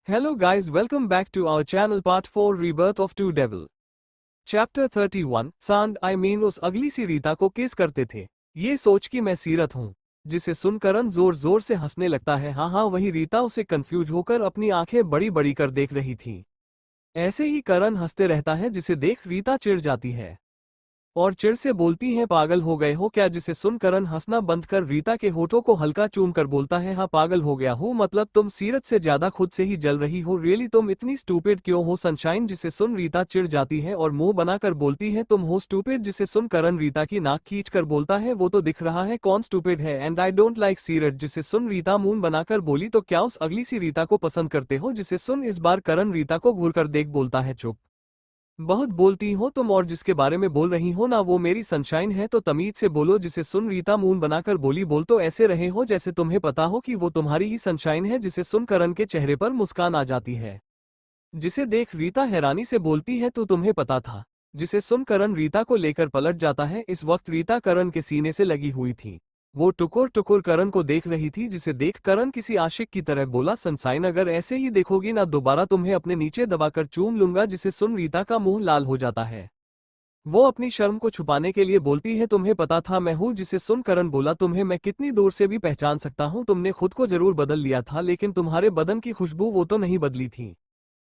Hello guys, welcome back to our channel part 4 Rebirth of Two Devil. Chapter 31 सांड उस अगली सी रीता को किस करते थे ये सोच कि मैं सीरत हूँ, जिसे सुन करण जोर जोर से हंसने लगता है। हाँ वही रीता उसे कंफ्यूज होकर अपनी आंखें बड़ी बड़ी कर देख रही थी। ऐसे ही करण हंसते रहता है, जिसे देख रीता चिढ़ जाती है और चिढ़ से बोलती है पागल हो गए हो क्या, जिसे सुन करण हंसना बंद कर रीता के होठों को हल्का चूम कर बोलता है हाँ पागल हो गया हूँ, मतलब तुम सीरत से ज्यादा खुद से ही जल रही हो। रियली तुम इतनी स्टूपिड क्यों हो सनशाइन, जिसे सुन रीता चिढ़ जाती है और मुंह बनाकर बोलती है तुम हो स्टूपिड, जिसे सुन करण रीता की नाक खींच कर बोलता है वो तो दिख रहा है कौन स्टूपिड है, एंड आई डोंट लाइक सीरत, जिसे सुन रीता मुंह बनाकर बोली तो क्या उस अगली सी रीता को पसंद करते हो, जिसे सुन इस बार करण रीता को घूर कर देख बोलता है चुप, बहुत बोलती हो तुम, और जिसके बारे में बोल रही हो ना वो मेरी सनशाइन है तो तमीज से बोलो, जिसे सुन रीता मुंह बनाकर बोली बोल तो ऐसे रहे हो जैसे तुम्हें पता हो कि वो तुम्हारी ही सनशाइन है, जिसे सुन करण के चेहरे पर मुस्कान आ जाती है, जिसे देख रीता हैरानी से बोलती है तो तुम्हें पता था, जिसे सुन करण रीता को लेकर पलट जाता है। इस वक्त रीता करण के सीने से लगी हुई थी, वो टुकुर टुकुर करण को देख रही थी, जिसे देख करण किसी आशिक की तरह बोला सनसाइन अगर ऐसे ही देखोगी ना दोबारा तुम्हें अपने नीचे दबाकर चूम लूंगा, जिसे सुन रीता का मुंह लाल हो जाता है। वो अपनी शर्म को छुपाने के लिए बोलती है तुम्हें पता था मैं हूँ, जिसे सुन करण बोला तुम्हें मैं कितनी दूर से भी पहचान सकता हूँ, तुमने खुद को जरूर बदल लिया था लेकिन तुम्हारे बदन की खुशबू वो तो नहीं बदली थी,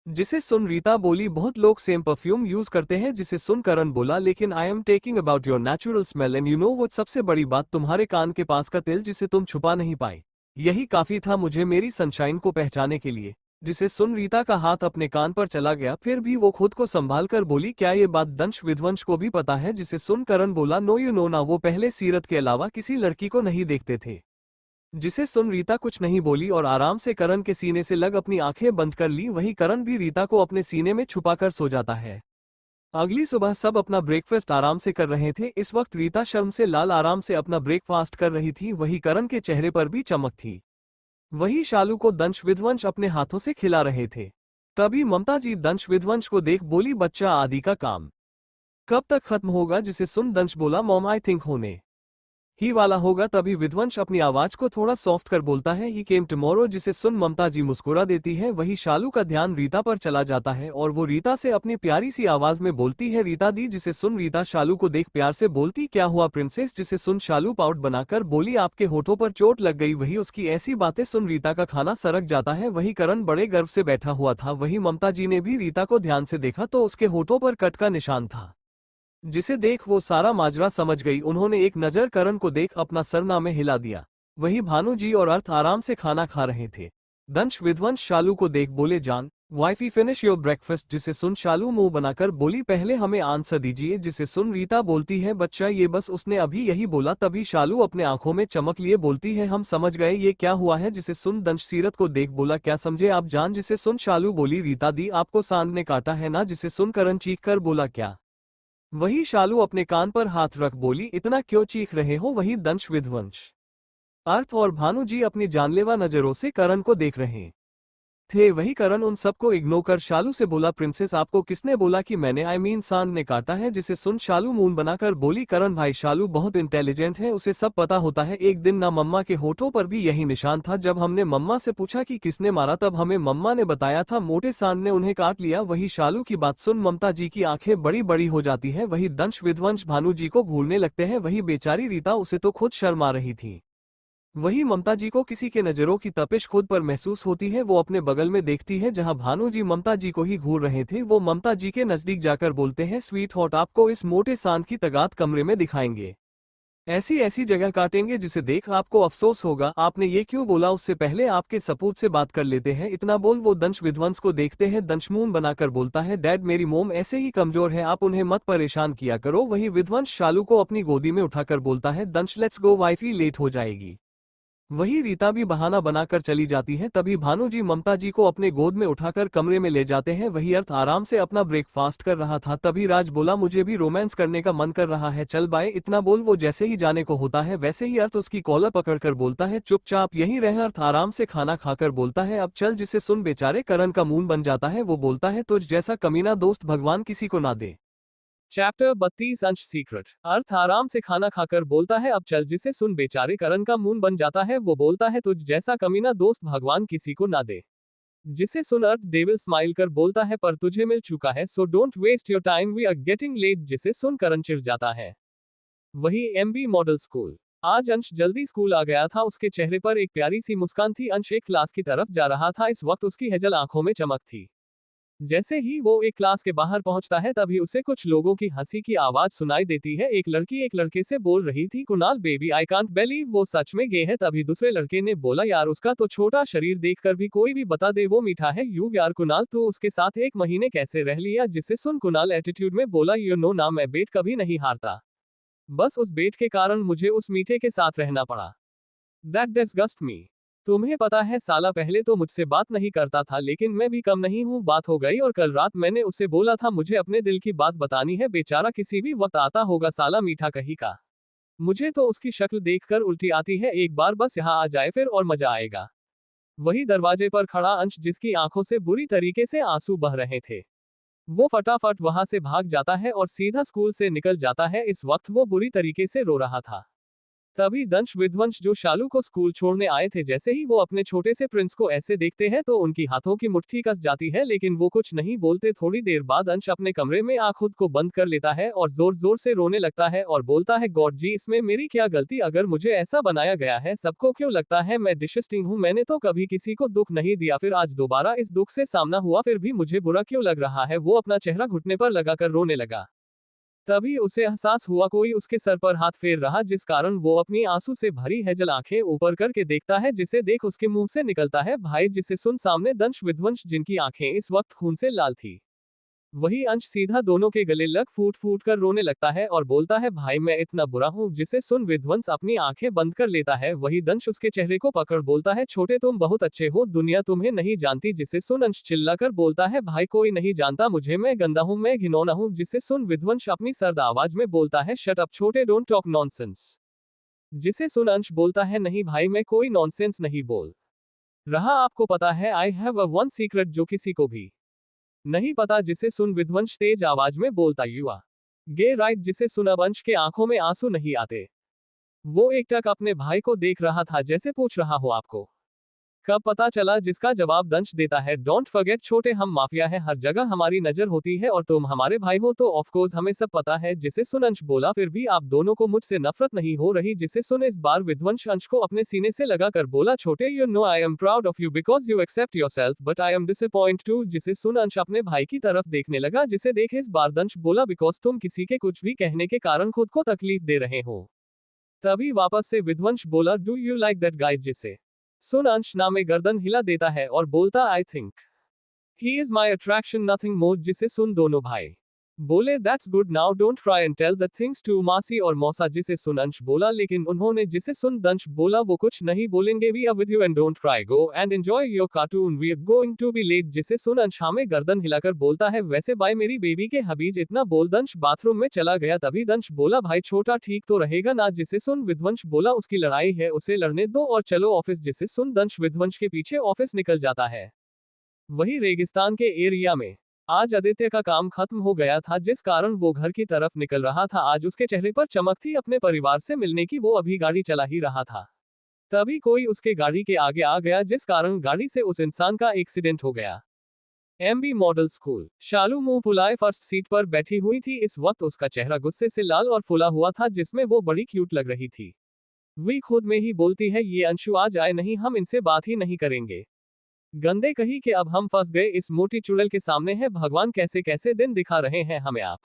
जिसे सुन रीता बोली बहुत लोग सेम परफ्यूम यूज करते हैं, जिसे सुन करण बोला लेकिन I am taking about your natural smell and you know वो सबसे बड़ी बात तुम्हारे कान के पास का तिल, जिसे तुम छुपा नहीं पाई, यही काफी था मुझे मेरी सनशाइन को पहचाने के लिए, जिसे सुन रीता का हाथ अपने कान पर चला गया, फिर भी वो खुद को संभाल कर बोली क्या ये बात दंश विध्वंस को भी पता है, जिसे सुन करण बोला नो यू नो ना वो पहले सीरत के अलावा किसी लड़की को नहीं देखते थे, जिसे सुन रीता कुछ नहीं बोली और आराम से करण के सीने से लग अपनी आंखें बंद कर ली, वही करण भी रीता को अपने सीने में छुपाकर सो जाता है। अगली सुबह सब अपना ब्रेकफास्ट आराम से कर रहे थे, इस वक्त रीता शर्म से लाल आराम से अपना ब्रेकफास्ट कर रही थी, वही करण के चेहरे पर भी चमक थी, वही शालू को दंश विध्वंस अपने हाथों से खिला रहे थे। तभी ममता जी दंश विध्वंस को देख बोली बच्चा आदि का काम कब तक खत्म होगा, जिसे सुन दंश बोला मॉम आई थिंक होने ही वाला होगा। तभी विध्वंस अपनी आवाज को थोड़ा सॉफ्ट कर बोलता है ही केम टुमारो, जिसे सुन ममता जी मुस्कुरा देती है, वही शालू का ध्यान रीता पर चला जाता है और वो रीता से अपनी प्यारी सी आवाज में बोलती है रीता दी, जिसे सुन रीता शालू को देख प्यार से बोलती क्या हुआ प्रिंसेस, जिसे सुन शालू पाउट बनाकर बोली आपके होठों पर चोट लग गई, वही उसकी ऐसी बातें सुन रीता का खाना सरक जाता है, वही करण बड़े गर्व से बैठा हुआ था, वही ममता जी ने भी रीता को ध्यान से देखा तो उसके होठों पर कट का निशान था, जिसे देख वो सारा माजरा समझ गई, उन्होंने एक नजर करण को देख अपना सरनामे हिला दिया, वही भानु जी और अर्थ आराम से खाना खा रहे थे। दंश विध्वंस शालू को देख बोले जान वाइफी फिनिश योर ब्रेकफास्ट, जिसे सुन शालू मुंह बनाकर बोली पहले हमें आंसर दीजिए, जिसे सुन रीता बोलती है बच्चा ये बस उसने अभी यही बोला, तभी शालू अपने आंखों में चमक लिए बोलती है हम समझ गए ये क्या हुआ है, जिसे सुन दंश सीरत को देख बोला क्या समझे आप जान, जिसे सुन शालू बोली रीता दी आपको सांड ने काटा है ना, जिसे सुन करण चीख कर बोला क्या, वही शालू अपने कान पर हाथ रख बोली इतना क्यों चीख रहे हो, वही दंश विध्वंस अर्थ और भानु जी अपनी जानलेवा नजरों से करण को देख रहे थे, वही करण उन सबको इग्नोर कर शालू से बोला प्रिंसेस आपको किसने बोला कि मैंने सांड ने काटा है, जिसे सुन शालू मून बनाकर बोली करण भाई शालू बहुत इंटेलिजेंट है, उसे सब पता होता है, एक दिन ना मम्मा के होठों पर भी यही निशान था, जब हमने मम्मा से पूछा कि किसने मारा तब हमें मम्मा ने बताया था मोटे सांड ने उन्हें काट लिया, वही शालू की बात सुन ममता जी की आंखें बड़ी बड़ी हो जाती है, वही दंश विध्वंस भानु जी को घूरने लगते हैं, वही बेचारी रीता उसे तो खुद शर्म आ रही थी, वही ममता जी को किसी के नजरों की तपिश खुद पर महसूस होती है, वो अपने बगल में देखती है जहां भानु जी ममता जी को ही घूर रहे थे, वो ममता जी के नजदीक जाकर बोलते हैं स्वीट हॉट आपको इस मोटे सांड की तगात कमरे में दिखाएंगे, ऐसी ऐसी जगह काटेंगे जिसे देख आपको अफसोस होगा आपने ये क्यों बोला, उससे पहले आपके सपूत से बात कर लेते हैं, इतना बोल वो दंश विध्वंस को देखते हैं, दंशमून बनाकर बोलता है डैड मेरी मोम ऐसे ही कमजोर है आप उन्हें मत परेशान किया करो, वही विध्वंस शालू को अपनी गोदी में उठाकर बोलता है दंश लेट्स गो वाइफी लेट हो जाएगी, वही रीता भी बहाना बनाकर चली जाती है, तभी भानु जी ममता जी को अपने गोद में उठाकर कमरे में ले जाते हैं, वही अर्थ आराम से अपना ब्रेकफास्ट कर रहा था, तभी राज बोला मुझे भी रोमांस करने का मन कर रहा है चल बाय, इतना बोल वो जैसे ही जाने को होता है वैसे ही अर्थ उसकी कॉलर पकड़कर बोलता है चुपचाप यहीं रह, अर्थ आराम से खाना खाकर बोलता है अब चल, जिसे सुन बेचारे करण का मुंह बन जाता है, वो बोलता है तुझ जैसा कमीना दोस्त भगवान किसी को ना दे। चैप्टर 32 अंश सीक्रेट अर्थ आराम से खाना खाकर बोलता है अब चल, जिसे सुन बेचारे करण का मुंह बन जाता है, वो बोलता है तुझ जैसा कमीना दोस्त भगवान किसी को ना दे। जिसे सुन अर्थ डेविल स्माइल कर बोलता है पर तुझे मिल चुका है so don't waste your time we are getting late, जिसे सुन करण चिढ़ जाता है। वही एमबी मॉडल स्कूल। आज अंश जल्दी स्कूल आ गया था, उसके चेहरे पर एक प्यारी सी मुस्कान थी। अंश एक क्लास की तरफ जा रहा था, इस वक्त उसकी हेजल आंखों में चमक थी। जैसे ही वो एक क्लास के बाहर पहुंचता है तभी उसे कुछ लोगों की हंसी की आवाज सुनाई देती है। एक लड़की एक लड़के से बोल रही थी, Kunal baby I can't believe वो सच में गे है। तभी दूसरे लड़के ने बोला, यार उसका तो छोटा शरीर देखकर भी कोई भी बता दे वो मीठा है। यू यार कुणाल तो उसके साथ 1 महीने कैसे रह लिया, जिसे सुन कुणाल एटीट्यूड में बोला, यू नो ना मैं बेट कभी नहीं हारता, बस उस बेट के कारण मुझे उस मीठे के साथ रहना पड़ा। दैट डिस्गस्ट मी। तुम्हें पता है साला पहले तो मुझसे बात नहीं करता था, लेकिन मैं भी कम नहीं हूँ, बात हो गई और कल रात मैंने उसे बोला था मुझे अपने दिल की बात बतानी है। बेचारा किसी भी वक्त आता होगा साला मीठा कहीं का। मुझे तो उसकी शक्ल देखकर उल्टी आती है, एक बार बस यहाँ आ जाए फिर और मजा आएगा। वही दरवाजे पर खड़ा अंश, जिसकी आंखों से बुरी तरीके से आंसू बह रहे थे। वो फटाफट वहां से भाग जाता है और सीधा स्कूल से निकल जाता है। इस वक्त वो बुरी तरीके से रो रहा था। तभी दंश विध्वंस जो शालू को स्कूल छोड़ने आए थे, जैसे ही वो अपने छोटे से प्रिंस को ऐसे देखते हैं तो उनकी हाथों की मुट्ठी कस जाती है, लेकिन वो कुछ नहीं बोलते। थोड़ी देर बाद अंश अपने कमरे में आ खुद को बंद कर लेता है और जोर जोर से रोने लगता है और बोलता है, गॉड जी इसमें मेरी क्या गलती, अगर मुझे ऐसा बनाया गया है सबको क्यों लगता है मैं डिसगस्टिंग हूँ, मैंने तो कभी किसी को दुख नहीं दिया, फिर आज दोबारा इस दुख से सामना हुआ फिर भी मुझे बुरा क्यों लग रहा है। वो अपना चेहरा घुटने पर लगाकर रोने लगा। तभी उसे एहसास हुआ कोई उसके सर पर हाथ फेर रहा, जिस कारण वो अपनी आंसू से भरी हेजल आंखें ऊपर करके देखता है, जिसे देख उसके मुंह से निकलता है, भाई, जिसे सुन सामने दंश विध्वंस जिनकी आंखें इस वक्त खून से लाल थी। वही अंश सीधा दोनों के गले लग फूट फूट कर रोने लगता है और बोलता है, भाई मैं इतना बुरा हूँ, जिसे सुन विध्वंस अपनी आंखें बंद कर लेता है। वही दंश उसके चेहरे को पकड़ बोलता है, छोटे तुम बहुत अच्छे हो, दुनिया तुम्हें नहीं जानती, जिसे सुन अंश चिल्लाकर बोलता है, भाई कोई नहीं जानता मुझे, मैं गंदा हूँ, मैं घिनौना हूँ, जिसे सुन विध्वंस अपनी सर्द आवाज में बोलता है, शट अप छोटे, डोंट टॉक नॉनसेंस। जिसे सुन अंश बोलता है, नहीं भाई मैं कोई नॉनसेंस नहीं बोल रहा, आपको पता है I have a one secret जो किसी को भी नहीं पता, जिसे सुन विध्वंस तेज आवाज में बोलता, युवा गे राइट, जिसे सुन अब अंश के आंखों में आंसू नहीं आते। वो एकटक अपने भाई को देख रहा था, जैसे पूछ रहा हो आपको कब पता चला, जिसका जवाब दंश देता है, डोंट फॉरगेट छोटे, हम माफिया है, हर जगह हमारी नजर होती है और तुम हमारे भाई हो तो ऑफ कोर्स हमें सब पता है। जिसे सुन अंश बोला, फिर भी आप दोनों को मुझसे नफरत नहीं हो रही। जिसे सुन इस बार विध्वंस अंश को अपने सीने से लगा कर बोला, छोटे you know I am proud of you because you accept yourself but I am disappoint too. जिसे सुन अंश अपने भाई की तरफ देखने लगा, जिसे देख इस बार दंश बोला, बिकॉज तुम किसी के कुछ भी कहने के कारण खुद को तकलीफ दे रहे हो। तभी वापस से विध्वंस बोला, do you like that guy. जिसे सुन अंश नामे गर्दन हिला देता है और बोलता, I think he is my attraction nothing more. जिसे सुन दोनों भाई बोले, that's good now don't cry and tell the things to मासी और मौसा। जिसे सुन अंश बोला, लेकिन उन्होंने जिसे सुन दंश बोला, वो कुछ नहीं बोलेंगे, we are with you and don't cry, go and enjoy your cartoon, we are going to be late. जिसे सुन अंश में गर्दन हिलाकर बोलता है, वैसे बाय मेरी बेबी के हबीज। इतना बोल दंश बाथरूम में चला गया। तभी दंश बोला, भाई छोटा ठीक तो रहेगा ना। जिसे सुन विध्वंस बोला, उसकी लड़ाई है उसे लड़ने दो और चलो ऑफिस। जिसे सुन दंश विध्वंस के पीछे ऑफिस निकल जाता है। वही रेगिस्तान के एरिया में आज आदित्य का काम खत्म हो गया था, जिस कारण वो घर की तरफ निकल रहा था। आज उसके चेहरे पर चमक थी अपने परिवार से मिलने की, वो अभी गाड़ी चला ही रहा था। तभी कोई उसके गाड़ी के आगे आ गया, जिस कारण गाड़ी से उस इंसान का एक्सीडेंट हो गया। MB model school. शालू मुंह फुलाए फर्स्ट सीट पर बैठी हुई थी। इस वक्त उसका चेहरा गुस्से से लाल और फुला हुआ था, जिसमें वो बड़ी क्यूट लग रही थी। वी खुद में ही बोलती है, ये अंशु आज आए नहीं, हम इनसे बात ही नहीं करेंगे। गंदे कही कि अब हम फंस गए इस मोटी चुड़ैल के सामने है, भगवान कैसे कैसे दिन दिखा रहे हैं हमें आप।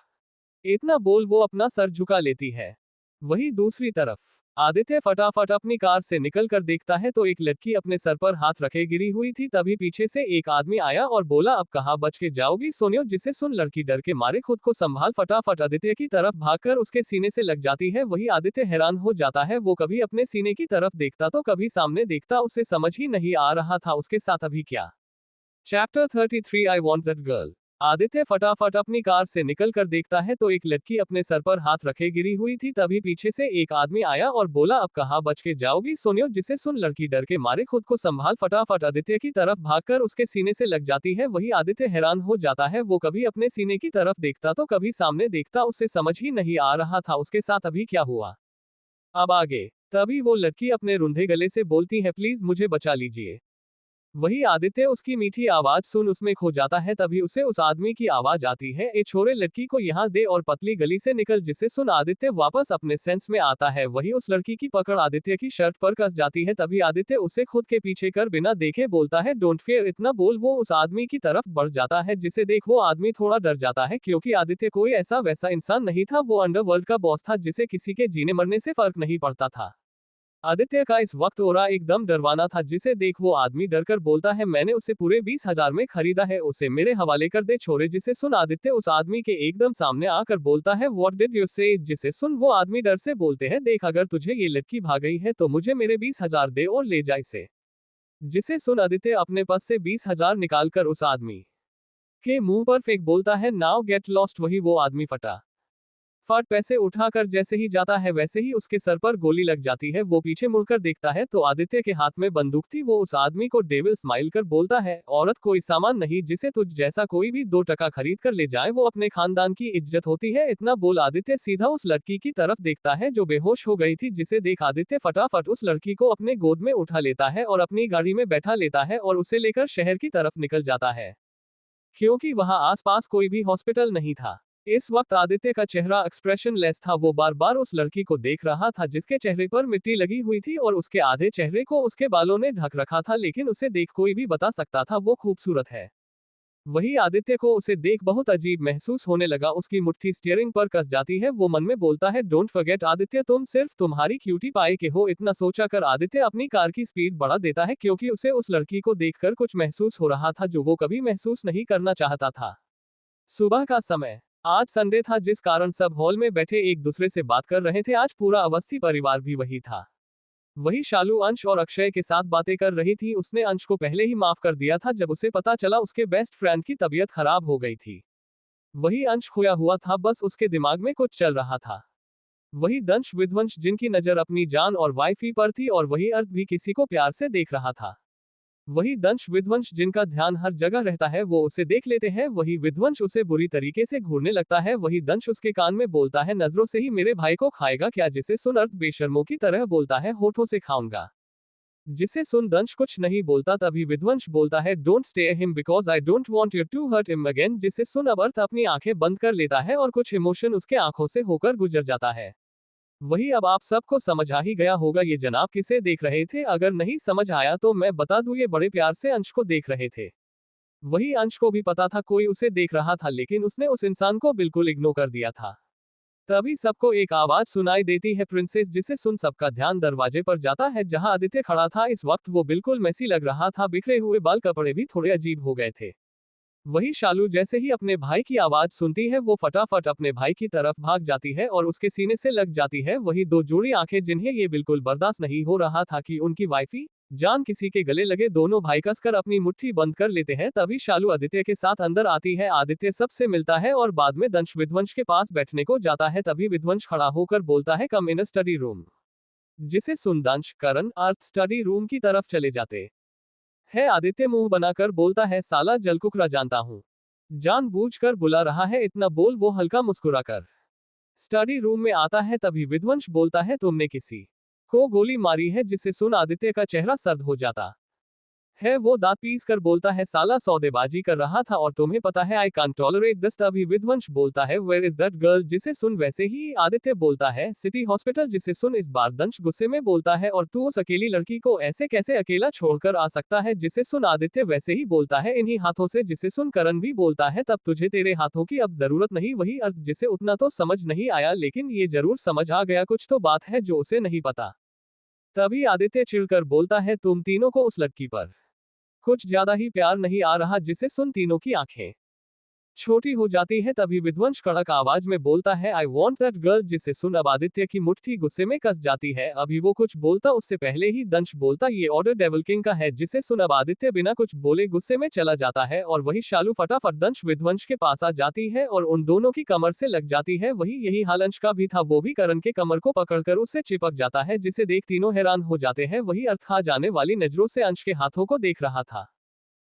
इतना बोल वो अपना सर झुका लेती है। वही दूसरी तरफ आदित्य फटाफट अपनी कार से निकल कर देखता है तो एक लड़की अपने सर पर हाथ रखे गिरी हुई थी। तभी पीछे से एक आदमी आया और बोला, अब कहाँ बच के जाओगी सोनियो। जिसे सुन लड़की डर के मारे खुद को संभाल फटाफट आदित्य की तरफ भागकर उसके सीने से लग जाती है। वही आदित्य हैरान हो जाता है, वो कभी अपने सीने की तरफ देखता तो कभी सामने देखता, उसे समझ ही नहीं आ रहा था उसके साथ अभी क्या। Chapter 33 I want that girl. Aditya फटाफट अपनी कार से निकल कर देखता है तो एक लड़की अपने सर पर हाथ रखे गिरी हुई थी। तभी पीछे से एक आदमी आया और बोला, अब कहाँ बच के जाओगी सोनियो। जिसे सुन लड़की डर के मारे खुद को संभाल फटाफट आदित्य की तरफ भागकर उसके सीने से लग जाती है। वही आदित्य हैरान हो जाता है, वो कभी अपने सीने की तरफ देखता तो कभी सामने देखता, उसे समझ ही नहीं आ रहा था उसके साथ अभी क्या हुआ। अब आगे। तभी वो लड़की अपने रुंधे गले से बोलती है, प्लीज मुझे बचा लीजिए। वही आदित्य उसकी मीठी आवाज सुन उसमें खो जाता है। तभी उसे उस आदमी की आवाज आती है, ए छोरे लड़की को यहाँ दे और पतली गली से निकल। जिसे सुन आदित्य वापस अपने सेंस में आता है। वही उस लड़की की पकड़ आदित्य की शर्ट पर कस जाती है। तभी आदित्य उसे खुद के पीछे कर बिना देखे बोलता है, डोंट फियर। इतना बोल वो उस आदमी की तरफ बढ़ जाता है, जिसे देख वो आदमी थोड़ा डर जाता है, क्योंकि आदित्य कोई ऐसा वैसा इंसान नहीं था। वो अंडरवर्ल्ड का बॉस था, जिसे किसी के जीने मरने से फर्क नहीं पड़ता था। आदित्य का इस वक्त ओरा एकदम डरवाना था, जिसे देख वो आदमी डरकर बोलता है, मैंने उसे पूरे 20,000 में खरीदा है, उसे मेरे हवाले कर दे छोरे। जिसे सुन आदित्य उस आदमी के एकदम सामने आकर बोलता है, व्हाट डिड यू से। जिसे सुन वो आदमी डर से बोलते हैं, देख अगर तुझे ये लड़की भाग गई है तो मुझे मेरे 20,000 दे और ले जा इसे। जिसे सुन आदित्य अपने पास से 20,000 निकालकर उस आदमी के मुंह पर फेंक बोलता है, नाउ गेट लॉस्ट। वही वो आदमी फट पैसे उठाकर जैसे ही जाता है, वैसे ही उसके सर पर गोली लग जाती है। वो पीछे मुड़कर देखता है तो आदित्य के हाथ में बंदूक थी। वो उस आदमी को डेविल स्माइल कर बोलता है, औरत कोई सामान नहीं जिसे तुझ जैसा कोई भी 2 टका खरीद कर ले जाए, वो अपने खानदान की इज्जत होती है। इतना बोल आदित्य सीधा उस लड़की की तरफ देखता है जो बेहोश हो गई थी। जिसे देख आदित्य फटाफट उस लड़की को अपने गोद में उठा लेता है और अपनी गाड़ी में बैठा लेता है और उसे लेकर शहर की तरफ निकल जाता है, क्योंकि वहां आसपास कोई भी हॉस्पिटल नहीं था। इस वक्त आदित्य का चेहरा एक्सप्रेशन लेस था। वो बार बार उस लड़की को देख रहा था जिसके चेहरे पर मिट्टी लगी हुई थी और उसके आधे चेहरे को उसके बालों ने ढक रखा था, लेकिन उसे देख कोई भी बता सकता था वो खूबसूरत है। वही आदित्य को उसे देख बहुत अजीब महसूस होने लगा। उसकी मुट्ठी स्टीयरिंग पर कस जाती है। वो मन में बोलता है, डोंट फॉरगेट आदित्य, तुम सिर्फ तुम्हारी क्यूटी पाए के हो। इतना सोचा कर आदित्य अपनी कार की स्पीड बढ़ा देता है, क्योंकि उसे उस लड़की को देखकर कुछ महसूस हो रहा था जो वो कभी महसूस नहीं करना चाहता था। सुबह का समय, आज संडे था, जिस कारण सब हॉल में बैठे एक दूसरे से बात कर रहे थे। आज पूरा अवस्थी परिवार भी वही था। वही शालू अंश और अक्षय के साथ बातें कर रही थी। उसने अंश को पहले ही माफ कर दिया था जब उसे पता चला उसके बेस्ट फ्रेंड की तबीयत खराब हो गई थी। वही अंश खोया हुआ था, बस उसके दिमाग में कुछ चल रहा था। वही दंश विध्वंस जिनकी नजर अपनी जान और वाइफ पर थी, और वही अर्थ भी किसी को प्यार से देख रहा था। वही दंश विध्वंस जिनका ध्यान हर जगह रहता है, वो उसे देख लेते हैं। वही विध्वंस उसे बुरी तरीके से घूरने लगता है। वही दंश उसके कान में बोलता है, नजरों से ही मेरे भाई को खाएगा क्या। जिसे सुन अर्थ बेशर्मों की तरह बोलता है, होठों से खाऊंगा। जिसे सुन दंश कुछ नहीं बोलता। तभी विध्वंस बोलता है, don't stay him because I don't want you to hurt him again. जिसे सुन अब अर्थ अपनी आंखें बंद कर लेता है और कुछ इमोशन उसके आंखों से होकर गुजर जाता है। वही अब आप सबको समझ आ ही गया होगा ये जनाब किसे देख रहे थे। अगर नहीं समझ आया तो मैं बता दूं, ये बड़े प्यार से अंश को देख रहे थे। वही अंश को भी पता था कोई उसे देख रहा था, लेकिन उसने उस इंसान को बिल्कुल इग्नोर कर दिया था। तभी सबको एक आवाज सुनाई देती है, प्रिंसेस। जिसे सुन सबका ध्यान दरवाजे पर जाता है जहां आदित्य खड़ा था। इस वक्त वो बिल्कुल मैसी लग रहा था, बिखरे हुए बाल, कपड़े भी थोड़े अजीब हो गए थे। वही शालू जैसे ही अपने भाई की आवाज सुनती है, वो फटाफट अपने भाई की तरफ भाग जाती है और उसके सीने से लग जाती है। वही 2 जोड़ी आंखें जिन्हें ये बिल्कुल बर्दाश्त नहीं हो रहा था कि उनकी वाइफी जान किसी के गले लगे। दोनों भाई कसकर अपनी मुट्ठी बंद कर लेते हैं। तभी शालू आदित्य के साथ अंदर आती है। आदित्य सबसे मिलता है और बाद में दंश विध्वंस के पास बैठने को जाता है। तभी विध्वंस खड़ा होकर बोलता है, कम इन स्टडी रूम। जिसे सुन दंश करण अर्थ स्टडी रूम की तरफ चले जाते है। आदित्य मुंह बनाकर बोलता है, साला जलकुकरा जानता हूं, जानबूझकर बुला रहा है। इतना बोल वो हल्का मुस्कुराकर स्टडी रूम में आता है। तभी विध्वंस बोलता है, तुमने किसी को गोली मारी है। जिसे सुन आदित्य का चेहरा सर्द हो जाता है। वो दांत पीस कर बोलता है, साला सौदेबाजी कर रहा था और तुम्हें पता है आई कांट टॉलरेट दिस। तभी विध्वंस बोलता है, वेयर इज दैट गर्ल। जिसे सुन वैसे ही आदित्य बोलता है, सिटी हॉस्पिटल। जिसे सुन इस बार दंश गुस्से में बोलता है, और तू उस अकेली लड़की को ऐसे कैसे अकेला छोड़कर आ सकता है। जिसे सुन आदित्य वैसे ही बोलता है, इन्हीं हाथों से। जिसे सुन करण भी बोलता है, तब तुझे तेरे हाथों की अब जरूरत नहीं। वही अर्थ जिसे उतना तो समझ नहीं आया, लेकिन ये जरूर समझ आ गया, कुछ तो बात है जो उसे नहीं पता। तभी आदित्य चिढ़कर बोलता है, तुम तीनों को उस लड़की पर कुछ ज्यादा ही प्यार नहीं आ रहा। जिसे सुन तीनों की आंखें छोटी हो जाती है। तभी विध्वंस कड़क आवाज में बोलता है, आई वॉन्ट दैट गर्ल। जिसे सुन अब आदित्य की मुट्ठी गुस्से में कस जाती है। अभी वो कुछ बोलता उससे पहले ही दंश बोलता, ये ऑर्डर डेविल किंग का है। जिसे सुन अब आदित्य बिना कुछ बोले गुस्से में चला जाता है, और वही शालू फटाफट दंश विध्वंस के पास आ जाती है और उन दोनों की कमर से लग जाती है। वही यही हाल अंश का भी था, वो भी करण के कमर को पकड़कर उससे चिपक जाता है। जिसे देख तीनों हैरान हो जाते हैं। वही अर्थ खा जाने वाली नजरों से अंश के हाथों को देख रहा था।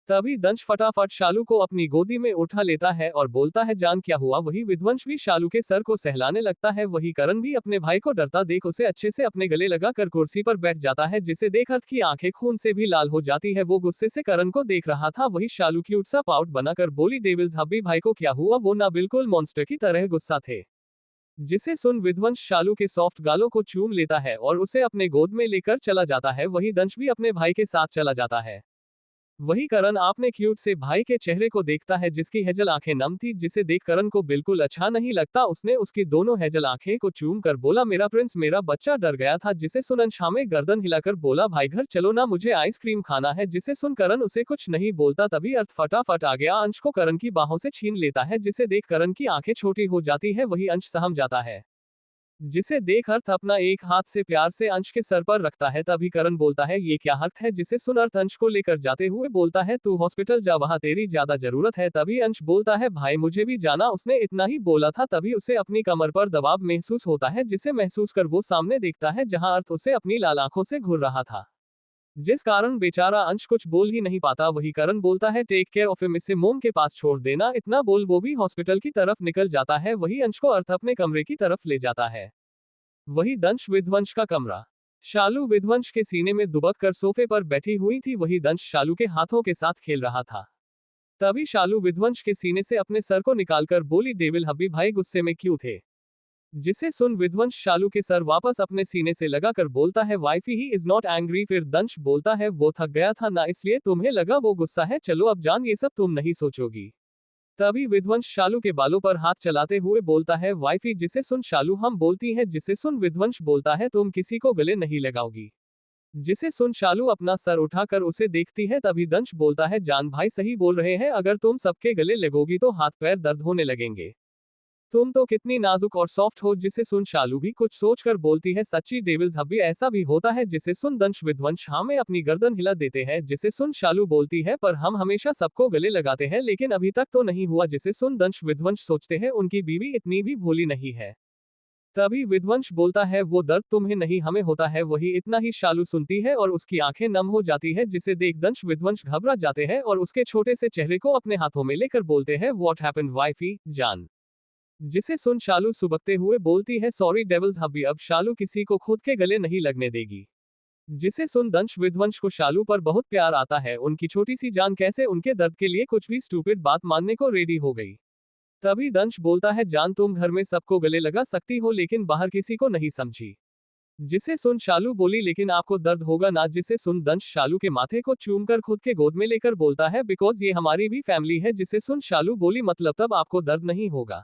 तभी दंश फटाफट शालू को अपनी गोदी में उठा लेता है और बोलता है, जान क्या हुआ। वही विध्वंस भी शालू के सर को सहलाने लगता है। वही करण भी अपने भाई को डरता देख उसे अच्छे से अपने गले लगा कर कुर्सी पर बैठ जाता है, जिसे देख अर्थ की आंखें खून से भी लाल हो जाती है। वो गुस्से से करण को देख रहा था। वही शालू क्यूट सा पाउट बनाकर बोली, डेविल्स हब्बी भाई को क्या हुआ? वो ना बिल्कुल मॉन्स्टर की तरह गुस्सा थे। जिसे सुन विध्वंस शालू के सॉफ्ट गालों को चूम लेता है और उसे अपने गोद में लेकर चला जाता है। वही दंश भी अपने भाई के साथ चला जाता है। वही करण आपने क्यूट से भाई के चेहरे को देखता है, जिसकी हेजल आंखें नम थी, जिसे देख करण को बिल्कुल अच्छा नहीं लगता। उसने उसकी दोनों हेजल आंखें को चूम कर बोला, मेरा प्रिंस, मेरा बच्चा डर गया था। जिसे सुन अंश में गर्दन हिलाकर बोला, भाई घर चलो ना, मुझे आइसक्रीम खाना है। जिसे सुन करण उसे कुछ नहीं बोलता। तभी अर्थ फटाफट आ गया, अंश को करण की बाहों से छीन लेता है, जिसे देख करण की आंखें छोटी हो जाती है। वही अंश सहम जाता है, जिसे देख अर्थ अपना एक हाथ से प्यार से अंश के सर पर रखता है। तभी करण बोलता है, ये क्या हर्थ है? जिसे सुन अर्थ अंश को लेकर जाते हुए बोलता है, तू हॉस्पिटल जा, वहां तेरी ज्यादा जरूरत है। तभी अंश बोलता है, भाई मुझे भी जाना। उसने इतना ही बोला था, तभी उसे अपनी कमर पर दबाव महसूस होता है, जिसे महसूस कर वो सामने देखता है जहां अर्थ उसे अपनी लाल आंखों से घूर रहा था, जिस कारण बेचारा अंश कुछ बोल ही नहीं पाता। वही करण बोलता है, टेक केयर ऑफ हिम, इसे मोम के पास छोड़ देना। इतना बोल वो भी हॉस्पिटल की तरफ निकल जाता है। वही अंश को अर्थ अपने कमरे की तरफ ले जाता है। वही दंश विध्वंस का कमरा। शालू विध्वंस के सीने में दुबक कर सोफे पर बैठी हुई थी। वही दंश शालू के हाथों के साथ खेल रहा था। तभी शालू विध्वंस के सीने से अपने सर को निकालकर बोली, डेविल हब्बी भाई गुस्से में क्यों थे? जिसे सुन विध्वंस शालू के सर वापस अपने सीने से लगाकर बोलता है, wifey he is not angry. फिर दंश बोलता है, वो थक गया था ना, इसलिए तुम्हें लगा वो गुस्सा है। चलो अब जान, ये सब तुम नहीं सोचोगी। तभी विध्वंस शालू के बालों पर हाथ चलाते हुए बोलता है, वाइफी। जिसे सुन शालू हम बोलती है। जिसे सुन विध्वंस बोलता है, तुम किसी को गले नहीं लगाओगी। जिसे सुन शालू अपना सर उठाकर उसे देखती है। तभी दंश बोलता है, जान भाई सही बोल रहे हैं, अगर तुम सबके गले लगोगी तो हाथ पैर दर्द होने लगेंगे। तुम तो कितनी नाजुक और सॉफ्ट हो। जिसे सुन शालू भी कुछ सोचकर बोलती है, सच्ची डेविल्स हब्बी ऐसा भी होता है? जिसे सुन दंश विध्वंस हाँ में अपनी गर्दन हिला देते हैं। जिसे सुन शालू बोलती है, पर हम हमेशा सबको गले लगाते हैं, लेकिन अभी तक तो नहीं हुआ। जिसे सुन दंश विध्वंस सोचते हैं, उनकी बीवी इतनी भी भोली नहीं है। तभी विध्वंस बोलता है, वो दर्द तुम्हें नहीं हमें होता है। वही इतना ही शालू सुनती है और उसकी आंखें नम हो जाती है, जिसे देख दंश विध्वंस घबरा जाते हैं और उसके छोटे से चेहरे को अपने हाथों में लेकर बोलते हैं, व्हाट हैपेंड वाइफी जान? जिसे सुन शालू सुबकते हुए बोलती है, सॉरी डेविल्स हब्बी। अब शालू किसी को खुद के गले नहीं लगने देगी। जिसे सुन दंश विध्वंस को शालू पर बहुत प्यार आता है। उनकी छोटी सी जान कैसे उनके दर्द के लिए कुछ भी स्टूपिड बात मानने को रेडी हो गई। तभी दंश बोलता है, जान तुम घर में सबको गले लगा सकती हो, लेकिन बाहर किसी को नहीं, समझी? जिसे सुन शालू बोली, लेकिन आपको दर्द होगा ना? जिसे सुन दंश शालू के माथे को चूमकर खुद के गोद में लेकर बोलता है, बिकॉज ये हमारी भी फैमिली है। जिसे सुन शालू बोली, मतलब तब आपको दर्द नहीं होगा?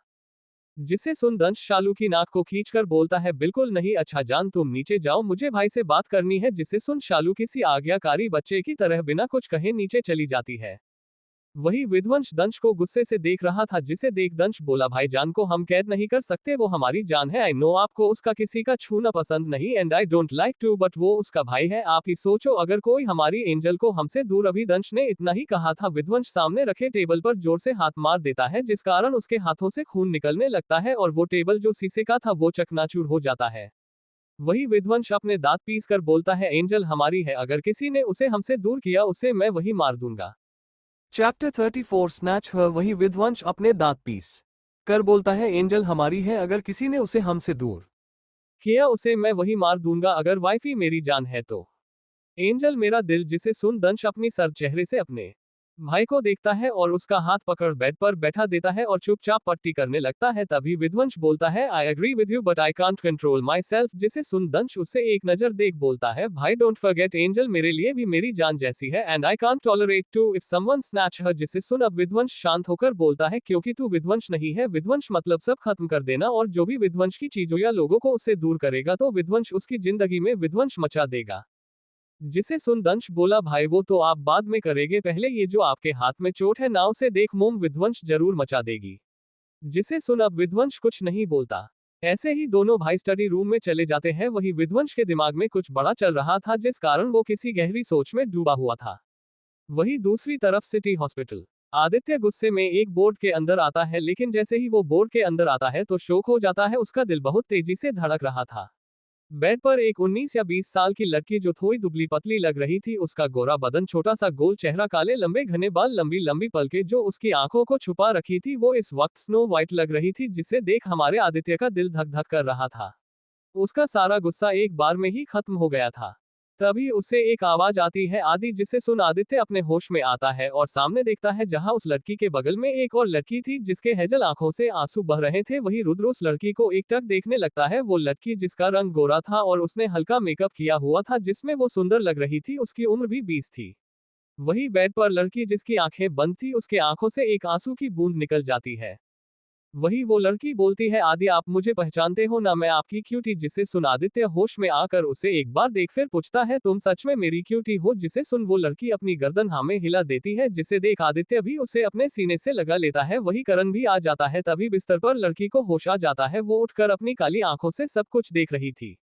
जिसे सुन दंश शालू की नाक को खींचकर बोलता है, बिल्कुल नहीं। अच्छा जान तुम नीचे जाओ, मुझे भाई से बात करनी है। जिसे सुन शालू किसी आज्ञाकारी बच्चे की तरह बिना कुछ कहे नीचे चली जाती है। वही विध्वंस दंश को गुस्से से देख रहा था। जिसे देख दंश बोला, भाई जान को हम कैद नहीं कर सकते, वो हमारी जान है। आई नो आपको उसका किसी का छूना पसंद नहीं, and I don't like to, but वो उसका भाई है। आप ही सोचो, अगर कोई हमारी एंजल को हमसे दूर। अभी दंश ने इतना ही कहा था, विध्वंस सामने रखे टेबल पर जोर से हाथ मार देता है, जिस कारण उसके हाथों से खून निकलने लगता है और वो टेबल जो शीशे का था वो चकनाचूर हो जाता है। वही विध्वंस अपने दांत पीस कर बोलता है, एंजल हमारी है, अगर किसी ने उसे हमसे दूर किया उसे मैं वही मार दूंगा। चैप्टर 34 स्नैच हर। वही विध्वंस अपने दांत पीस कर बोलता है, एंजल हमारी है, अगर किसी ने उसे हमसे दूर किया उसे मैं वही मार दूंगा। अगर वाइफी मेरी जान है तो एंजल मेरा दिल। जिसे सुन दंश अपनी सर चेहरे से अपने भाई को देखता है और उसका हाथ पकड़ बेड पर बैठा देता है और चुपचाप पट्टी करने लगता है। तभी विध्वंस बोलता है, I agree with you but I can't control myself. जिसे सुन दंश उसे एक नजर देख बोलता है, भाई डोंट फॉरगेट एंजल मेरे लिए भी मेरी जान जैसी है, and I can't tolerate to if someone snatch her. जिसे सुन अब विध्वंस शांत होकर बोलता है, क्योंकि तू विध्वंस नहीं है। विध्वंस मतलब सब खत्म कर देना, और जो भी विध्वंस की चीजों या लोगों को उससे दूर करेगा तो विध्वंस उसकी जिंदगी में विध्वंस मचा देगा। जिसे सुन दंश बोला, भाई वो तो आप बाद में करेंगे, पहले ये जो आपके हाथ में चोट है ना उसे देख, मोम विध्वंस जरूर मचा देगी। जिसे सुन अब विध्वंस कुछ नहीं बोलता। ऐसे ही दोनों भाई स्टडी रूम में चले जाते हैं। वही विध्वंस के दिमाग में कुछ बड़ा चल रहा था, जिस कारण वो किसी गहरी सोच में डूबा हुआ था। वही दूसरी तरफ सिटी हॉस्पिटल। आदित्य गुस्से में एक बोर्ड के अंदर आता है, लेकिन जैसे ही वो बोर्ड के अंदर आता है तो शोक हो जाता है। उसका दिल बहुत तेजी से धड़क रहा था। बेड पर एक 19 या 20 साल की लड़की जो थोड़ी दुबली पतली लग रही थी, उसका गोरा बदन, छोटा सा गोल चेहरा, काले लंबे घने बाल, लंबी लंबी पलकें जो उसकी आंखों को छुपा रखी थी, वो इस वक्त स्नो वाइट लग रही थी, जिसे देख हमारे आदित्य का दिल धक धक कर रहा था। उसका सारा गुस्सा एक बार में ही खत्म हो गया था। तभी उससे एक आवाज आती है, आदि, जिसे सुन आदित्य अपने होश में आता है और सामने देखता है, जहां उस लड़की के बगल में एक और लड़की थी जिसके हेजल आंखों से आंसू बह रहे थे। वही रुद्र उस लड़की को एकटक देखने लगता है। वो लड़की जिसका रंग गोरा था और उसने हल्का मेकअप किया हुआ था, जिसमें वो सुंदर लग रही थी, उसकी उम्र भी 20 थी। वही बेड पर लड़की जिसकी आंखें बंद थी, उसके आंखों से एक आंसू की बूंद निकल जाती है। वही वो लड़की बोलती है, आदि, आप मुझे पहचानते हो ना, मैं आपकी क्यूटी। जिसे सुन आदित्य होश में आकर उसे एक बार देख फिर पूछता है, तुम सच में मेरी क्यूटी हो? जिसे सुन वो लड़की अपनी गर्दन हाँ में हिला देती है, जिसे देख आदित्य भी उसे अपने सीने से लगा लेता है। वही करण भी आ जाता है। तभी बिस्तर पर लड़की को होश आ जाता है। वो उठकर अपनी काली आंखों से सब कुछ देख रही थी।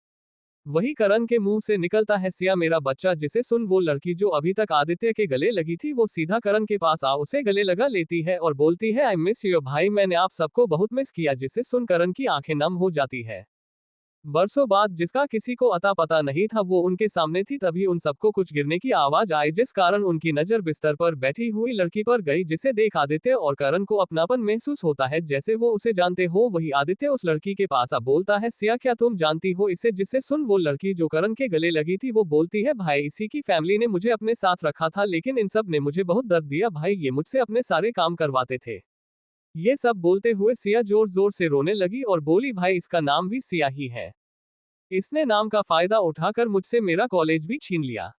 वही करण के मुंह से निकलता है, सिया मेरा बच्चा। जिसे सुन वो लड़की जो अभी तक आदित्य के गले लगी थी, वो सीधा करण के पास आ उसे गले लगा लेती है और बोलती है, आई मिस यू भाई, मैंने आप सबको बहुत मिस किया। जिसे सुन करण की आंखें नम हो जाती है। बरसों बाद जिसका किसी को अता पता नहीं था, वो उनके सामने थी। तभी उन सबको कुछ गिरने की आवाज आई, जिस कारण उनकी नजर बिस्तर पर बैठी हुई लड़की पर गई, जिसे देख आदित्य और करण को अपनापन महसूस होता है, जैसे वो उसे जानते हो। वही आदित्य उस लड़की के पास आ बोलता है, सिया, क्या तुम जानती हो इसे? जिसे सुन वो लड़की जो करण के गले लगी थी, वो बोलती है, भाई, इसी की फैमिली ने मुझे अपने साथ रखा था, लेकिन इन सब ने मुझे बहुत दर्द दिया भाई, ये मुझसे अपने सारे काम करवाते थे। ये सब बोलते हुए सिया जोर जोर से रोने लगी और बोली, भाई, इसका नाम भी सिया ही है। इसने नाम का फायदा उठाकर मुझसे मेरा कॉलेज भी छीन लिया।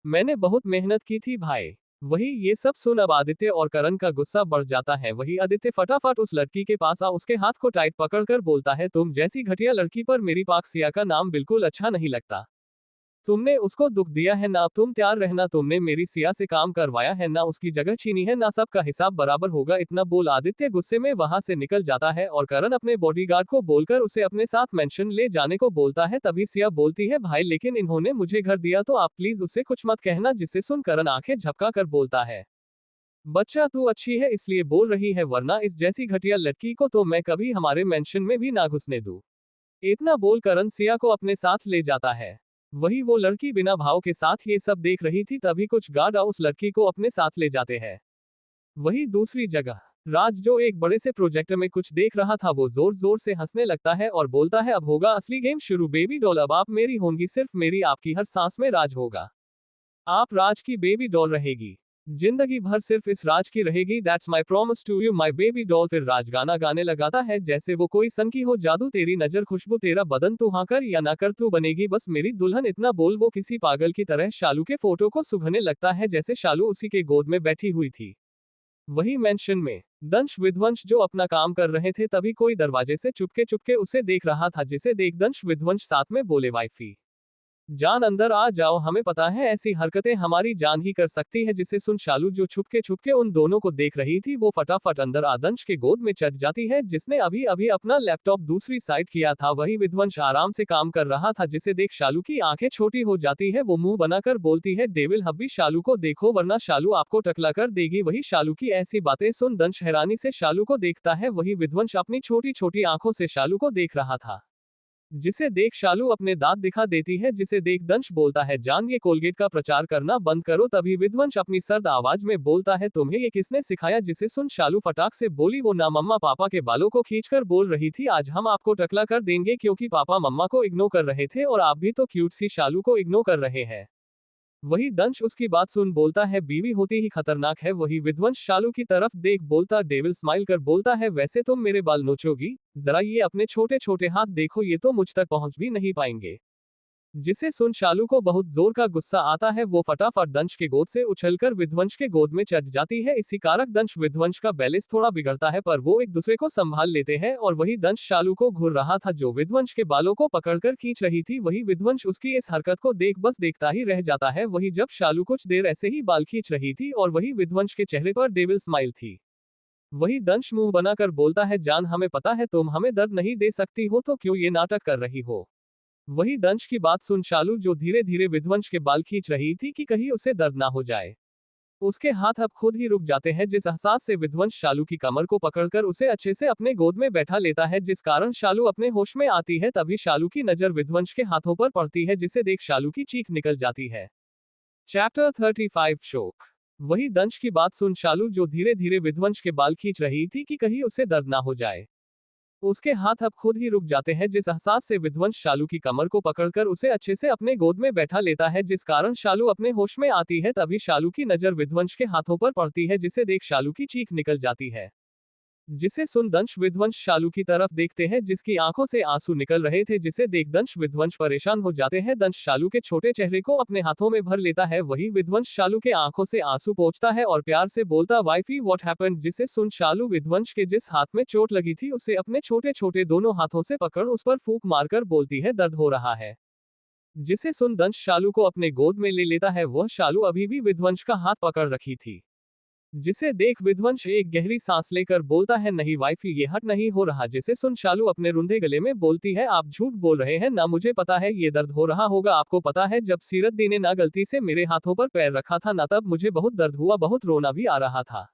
मैंने बहुत मेहनत की थी भाई। वही ये सब सुन अब आदित्य और करण का गुस्सा बढ़ जाता है। वही आदित्य फटाफट उस लड़की के पास आ उसके हाथ को टाइट पकड़कर बोलता है, तुम जैसी घटिया लड़की पर मेरी पाक सिया का नाम बिल्कुल अच्छा नहीं लगता। तुमने उसको दुख दिया है ना, तुम तैयार रहना, तुमने मेरी सिया से काम करवाया है ना, उसकी जगह छीनी है ना, सबका हिसाब बराबर होगा। इतना बोल आदित्य गुस्से में वहां से निकल जाता है और करण अपने बॉडीगार्ड को बोलकर उसे अपने साथ मेंशन ले जाने को बोलता है। तभी सिया बोलती है, भाई, लेकिन इन्होंने मुझे घर दिया, तो आप प्लीज उससे कुछ मत कहना। जिसे सुन करण आंखें झपका कर बोलता है, बच्चा, तू अच्छी है इसलिए बोल रही है, वरना इस जैसी घटिया लड़की को तो मैं कभी हमारे मेंशन में भी ना घुसने दूं। इतना बोल करण सिया को अपने साथ ले जाता है। वही वो लड़की बिना भाव के साथ ये सब देख रही थी। तभी कुछ गार्ड उस लड़की को अपने साथ ले जाते हैं। वही दूसरी जगह राज, जो एक बड़े से प्रोजेक्टर में कुछ देख रहा था, वो जोर जोर से हंसने लगता है और बोलता है, अब होगा असली गेम शुरू बेबी डॉल, अब आप मेरी होंगी, सिर्फ मेरी, आपकी हर सांस में राज होगा। आप राज की बेबी डॉल रहेगी, जिंदगी भर सिर्फ इस राज की रहेगी। That's my promise to you my baby doll. फिर राज गाना गाने लगाता है, जैसे वो कोई सनकी हो, जादू, तेरी नजर, खुशबू, तेरा बदन, तू हाँ कर या ना कर, तू बनेगी बस मेरी दुल्हन। इतना बोल वो किसी पागल की तरह शालू के फोटो को सुंघने लगता है, जैसे शालू उसी के गोद में बैठी हुई थी। वही मेंशन में दंश विध्वंस जो अपना काम कर रहे थे, तभी कोई दरवाजे से चुपके चुपके उसे देख रहा था, जिसे देख दंश विध्वंस साथ में बोले, वाइफी जान अंदर आ जाओ, हमें पता है ऐसी हरकतें हमारी जान ही कर सकती है। जिसे सुन शालू जो छुपके छुपके उन दोनों को देख रही थी, वो फटाफट अंदर आदंश के गोद में चढ़ जाती है, जिसने अभी अभी अपना लैपटॉप दूसरी साइड किया था। वही विध्वंस आराम से काम कर रहा था, जिसे देख शालू की आंखें छोटी हो जाती है। वो मुंह बनाकर बोलती है, डेविल हब्बी, शालू को देखो वरना शालू आपको टकला कर देगी। वही शालू की ऐसी बातें सुन दंश हैरानी से शालू को देखता है। वही विध्वंस अपनी छोटी छोटी आंखों से शालू को देख रहा था, जिसे देख शालू अपने दांत दिखा देती है। जिसे देख दंश बोलता है, जान, ये कोलगेट का प्रचार करना बंद करो। तभी विध्वंस अपनी सर्द आवाज में बोलता है, तुम्हें ये किसने सिखाया? जिसे सुन शालू फटाक से बोली, वो ना मम्मा पापा के बालों को खींचकर बोल रही थी, आज हम आपको टकला कर देंगे, क्योंकि पापा मम्मा को इग्नोर कर रहे थे और आप भी तो क्यूट सी शालू को इग्नोर कर रहे हैं। वही दंश उसकी बात सुन बोलता है, बीवी होती ही खतरनाक है। वही विध्वंस शालू की तरफ देख बोलता, डेविल स्माइल कर बोलता है, वैसे तुम मेरे बाल नोचोगी? जरा ये अपने छोटे छोटे हाथ देखो, ये तो मुझ तक पहुंच भी नहीं पाएंगे। जिसे सुन शालू को बहुत जोर का गुस्सा आता है। वो फटाफट दंश के गोद से उछलकर विध्वंस के गोद में चढ़ जाती है। इसी कारक दंश विध्वंस का बैलेंस थोड़ा बिगड़ता है, पर वो एक दूसरे को संभाल लेते हैं। और वही दंश शालू को घूर रहा था, जो विध्वंस के बालों को पकड़कर खींच रही थी। वही विध्वंस उसकी इस हरकत को देख बस देखता ही रह जाता है। वही जब शालू कुछ देर ऐसे ही बाल खींच रही थी और वही विध्वंस के चेहरे पर डेविल स्माइल थी। वही दंश मुंह बनाकर बोलता है, जान, हमें पता है तुम हमें दर्द नहीं दे सकती हो, तो क्यों ये नाटक कर रही हो? वही दंश की बात सुन शालू जो धीरे धीरे विध्वंस के बाल खींच रही थी कि कहीं उसे दर्द ना हो जाए, उसके हाथ अब खुद ही रुक जाते हैं, जिस एहसास से विध्वंस शालू की कमर को पकड़कर उसे अच्छे से अपने गोद में बैठा लेता है, जिस कारण शालू अपने होश में आती है। तभी शालू की नजर विध्वंस के हाथों पर पड़ती है, जिसे देख शालू की चीख निकल जाती है। चैप्टर 35 शोक। वही दंश की बात सुन शालू, जो धीरे धीरे विध्वंस के बाल खींच रही थी कि कहीं उसे दर्द ना हो जाए, उसके हाथ अब खुद ही रुक जाते हैं, जिस एहसास से विध्वंस शालू की कमर को पकड़कर उसे अच्छे से अपने गोद में बैठा लेता है, जिस कारण शालू अपने होश में आती है। तभी शालू की नजर विध्वंस के हाथों पर पड़ती है, जिसे देख शालू की चीख निकल जाती है। जिसे सुन दंश विध्वंस शालू की तरफ देखते हैं, जिसकी आंखों से आंसू निकल रहे थे, जिसे देख दंश विध्वंस परेशान हो जाते हैं। दंश शालू के छोटे चेहरे को अपने हाथों में भर लेता है। वही विध्वंस शालू के आंखों से आंसू पोंछता है और प्यार से बोलता, वाइफी व्हाट हैपेंड। जिसे सुन शालू विध्वंस के जिस हाथ में चोट लगी थी उसे अपने छोटे छोटे दोनों हाथों से पकड़ उस पर फूंक मारकर बोलती है, दर्द हो रहा है। जिसे सुन दंश शालू को अपने गोद में ले लेता है। वह शालू अभी भी विध्वंस का हाथ पकड़ रखी थी। जिसे देख विध्वंस एक गहरी सांस लेकर बोलता है, नहीं वाइफी, ये हट नहीं हो रहा। जिसे सुन शालू अपने रुंधे गले में बोलती है, आप झूठ बोल रहे हैं ना, मुझे पता है ये दर्द हो रहा होगा। आपको पता है जब सीरत दी ने ना गलती से मेरे हाथों पर पैर रखा था ना, तब मुझे बहुत दर्द हुआ, बहुत रोना भी आ रहा था।